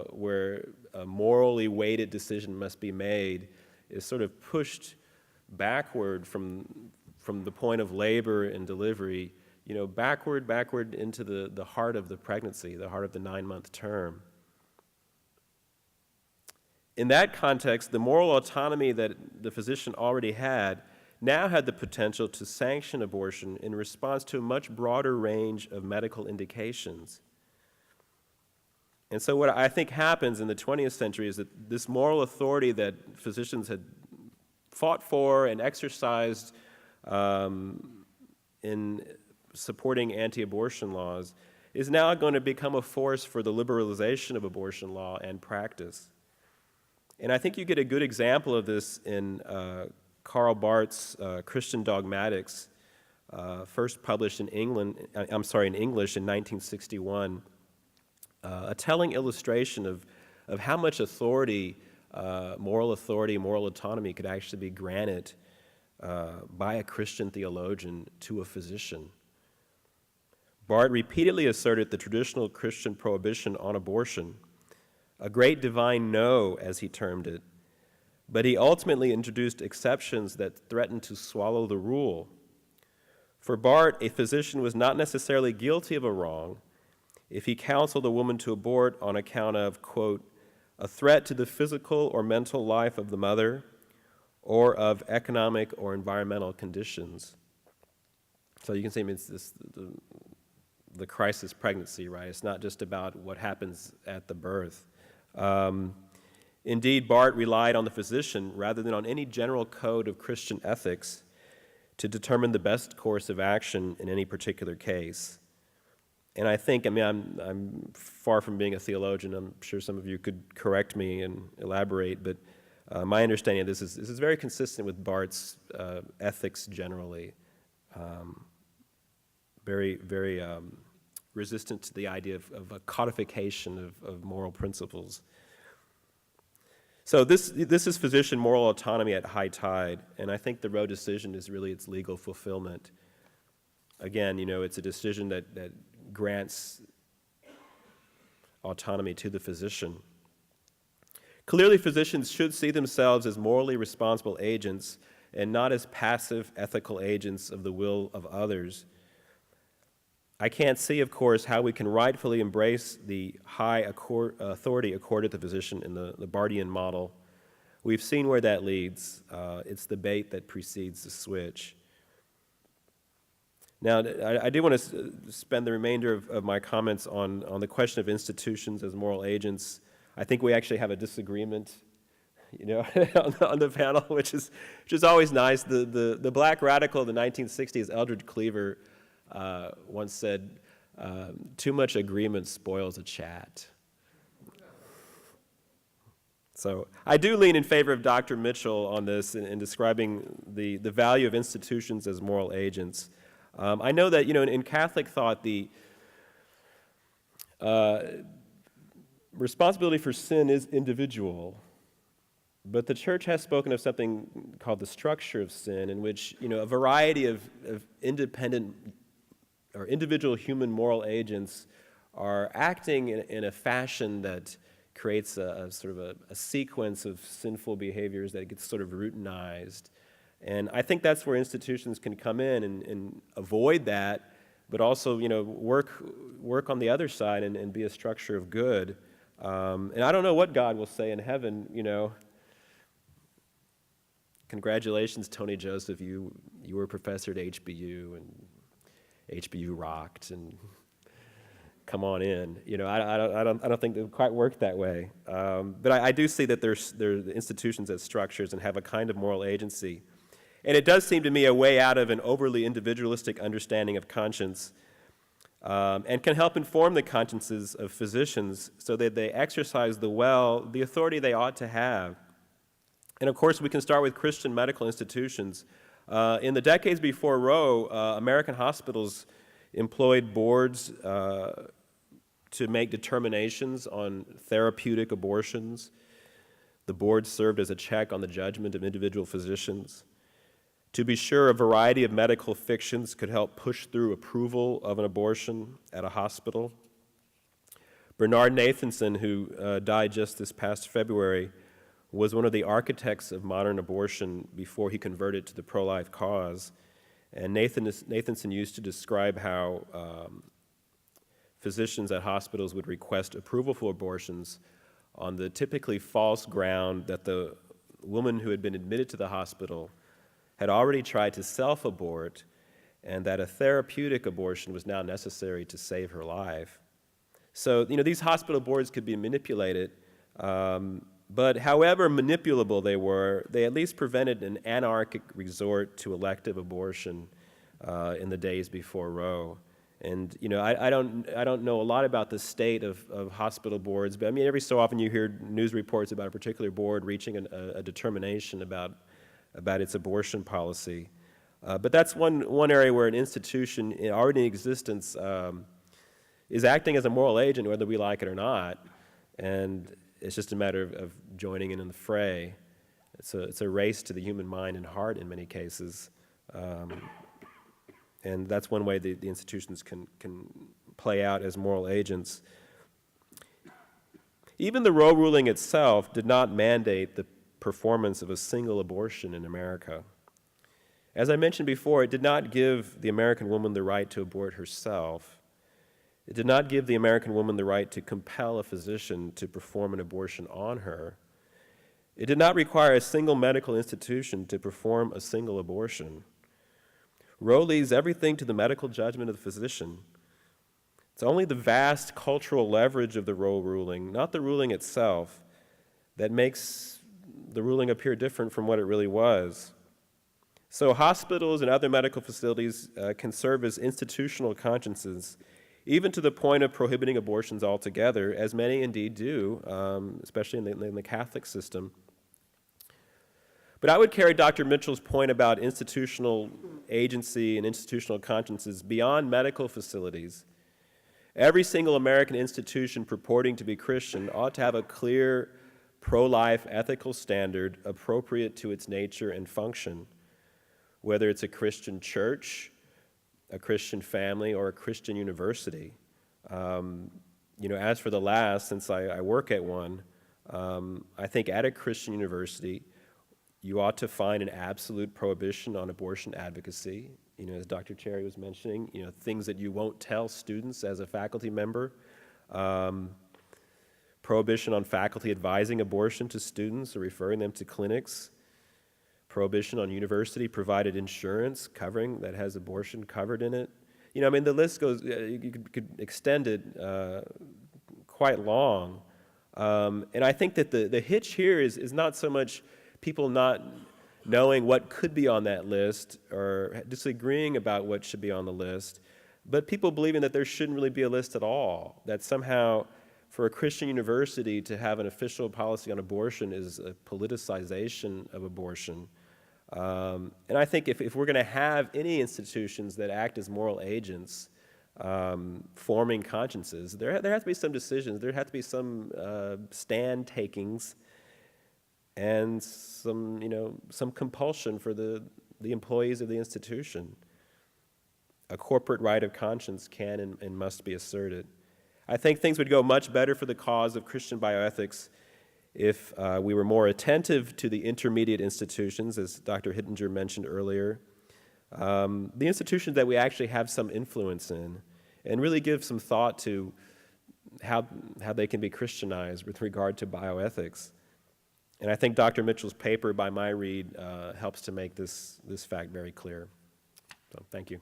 where a morally weighted decision must be made is sort of pushed backward from the point of labor and delivery, backward into the heart of the pregnancy, the heart of the 9-month term. In that context, the moral autonomy that the physician already had now had the potential to sanction abortion in response to a much broader range of medical indications. And so what I think happens in the 20th century is that this moral authority that physicians had fought for and exercised in supporting anti-abortion laws is now going to become a force for the liberalization of abortion law and practice. And I think you get a good example of this in Karl Barth's Christian Dogmatics, first published in English in 1961, a telling illustration of how much authority, moral autonomy could actually be granted by a Christian theologian to a physician. Barth repeatedly asserted the traditional Christian prohibition on abortion, a great divine no, as he termed it, but he ultimately introduced exceptions that threatened to swallow the rule. For Barth, a physician was not necessarily guilty of a wrong if he counseled a woman to abort on account of, quote, a threat to the physical or mental life of the mother or of economic or environmental conditions. So you can see it's the crisis pregnancy, right? It's not just about what happens at the birth. Indeed, Barth relied on the physician rather than on any general code of Christian ethics to determine the best course of action in any particular case. And I think, I'm far from being a theologian. I'm sure some of you could correct me and elaborate, but my understanding of this is very consistent with Barth's ethics generally. Very resistant to the idea of a codification of moral principles. So this is physician moral autonomy at high tide, and I think the Roe decision is really its legal fulfillment. Again, it's a decision that grants autonomy to the physician. Clearly, physicians should see themselves as morally responsible agents and not as passive ethical agents of the will of others. I can't see, of course, how we can rightfully embrace the high authority accorded to the physician in the Barthian model. We've seen where that leads. It's the bait that precedes the switch. Now, I do want to spend the remainder of my comments on the question of institutions as moral agents. I think we actually have a disagreement, on the panel, which is always nice. The black radical of the 1960s, Eldridge Cleaver, once said, too much agreement spoils a chat. So I do lean in favor of Dr. Mitchell on this in describing the value of institutions as moral agents. I know that, in Catholic thought, the responsibility for sin is individual, but the Church has spoken of something called the structure of sin, in which, a variety of independent or individual human moral agents are acting in a fashion that creates a sort of a sequence of sinful behaviors that gets sort of routinized. And I think that's where institutions can come in and avoid that, but also, work on the other side and be a structure of good. And I don't know what God will say in heaven, Congratulations, Tony Joseph, you were a professor at HBU, and HBU rocked, and come on in. I don't think it would quite work that way. But I do see that there's institutions as structures and have a kind of moral agency. And it does seem to me a way out of an overly individualistic understanding of conscience. and can help inform the consciences of physicians so that they exercise the authority they ought to have. And of course, we can start with Christian medical institutions. In the decades before Roe, American hospitals employed boards to make determinations on therapeutic abortions. The board served as a check on the judgment of individual physicians. To be sure, a variety of medical fictions could help push through approval of an abortion at a hospital. Bernard Nathanson, who died just this past February, was one of the architects of modern abortion before he converted to the pro-life cause. And Nathanson used to describe how physicians at hospitals would request approval for abortions on the typically false ground that the woman who had been admitted to the hospital had already tried to self-abort, and that a therapeutic abortion was now necessary to save her life. So, these hospital boards could be manipulated, but however manipulable they were, they at least prevented an anarchic resort to elective abortion in the days before Roe. And I don't know a lot about the state of hospital boards, but every so often you hear news reports about a particular board reaching a determination about its abortion policy. But that's one area where an institution already in existence is acting as a moral agent, whether we like it or not, and it's just a matter of joining in the fray. It's a race to the human mind and heart in many cases. And that's one way the institutions can play out as moral agents. Even the Roe ruling itself did not mandate the performance of a single abortion in America. As I mentioned before, it did not give the American woman the right to abort herself. It did not give the American woman the right to compel a physician to perform an abortion on her. It did not require a single medical institution to perform a single abortion. Roe leaves everything to the medical judgment of the physician. It's only the vast cultural leverage of the Roe ruling, not the ruling itself, that makes the ruling appear different from what it really was. So hospitals and other medical facilities can serve as institutional consciences, even to the point of prohibiting abortions altogether, as many indeed do, especially in the Catholic system. But I would carry Dr. Mitchell's point about institutional agency and institutional consciences beyond medical facilities. Every single American institution purporting to be Christian ought to have a clear pro-life ethical standard appropriate to its nature and function, whether it's a Christian church, a Christian family, or a Christian university. As for the last, since I work at one, I think at a Christian university, you ought to find an absolute prohibition on abortion advocacy. As Dr. Cherry was mentioning, things that you won't tell students as a faculty member. Prohibition on faculty advising abortion to students or referring them to clinics. Prohibition on university-provided insurance covering that has abortion covered in it. The list goes, you could extend it quite long. And I think that the hitch here is not so much people not knowing what could be on that list or disagreeing about what should be on the list, but people believing that there shouldn't really be a list at all, that somehow for a Christian university to have an official policy on abortion is a politicization of abortion. And I think if we're going to have any institutions that act as moral agents, forming consciences, there have to be some decisions, there have to be some stand takings, and some compulsion for the employees of the institution. A corporate right of conscience can and must be asserted. I think things would go much better for the cause of Christian bioethics if we were more attentive to the intermediate institutions, as Dr. Hittinger mentioned earlier, the institutions that we actually have some influence in, and really give some thought to how they can be Christianized with regard to bioethics. And I think Dr. Mitchell's paper by my read helps to make this fact very clear. So thank you.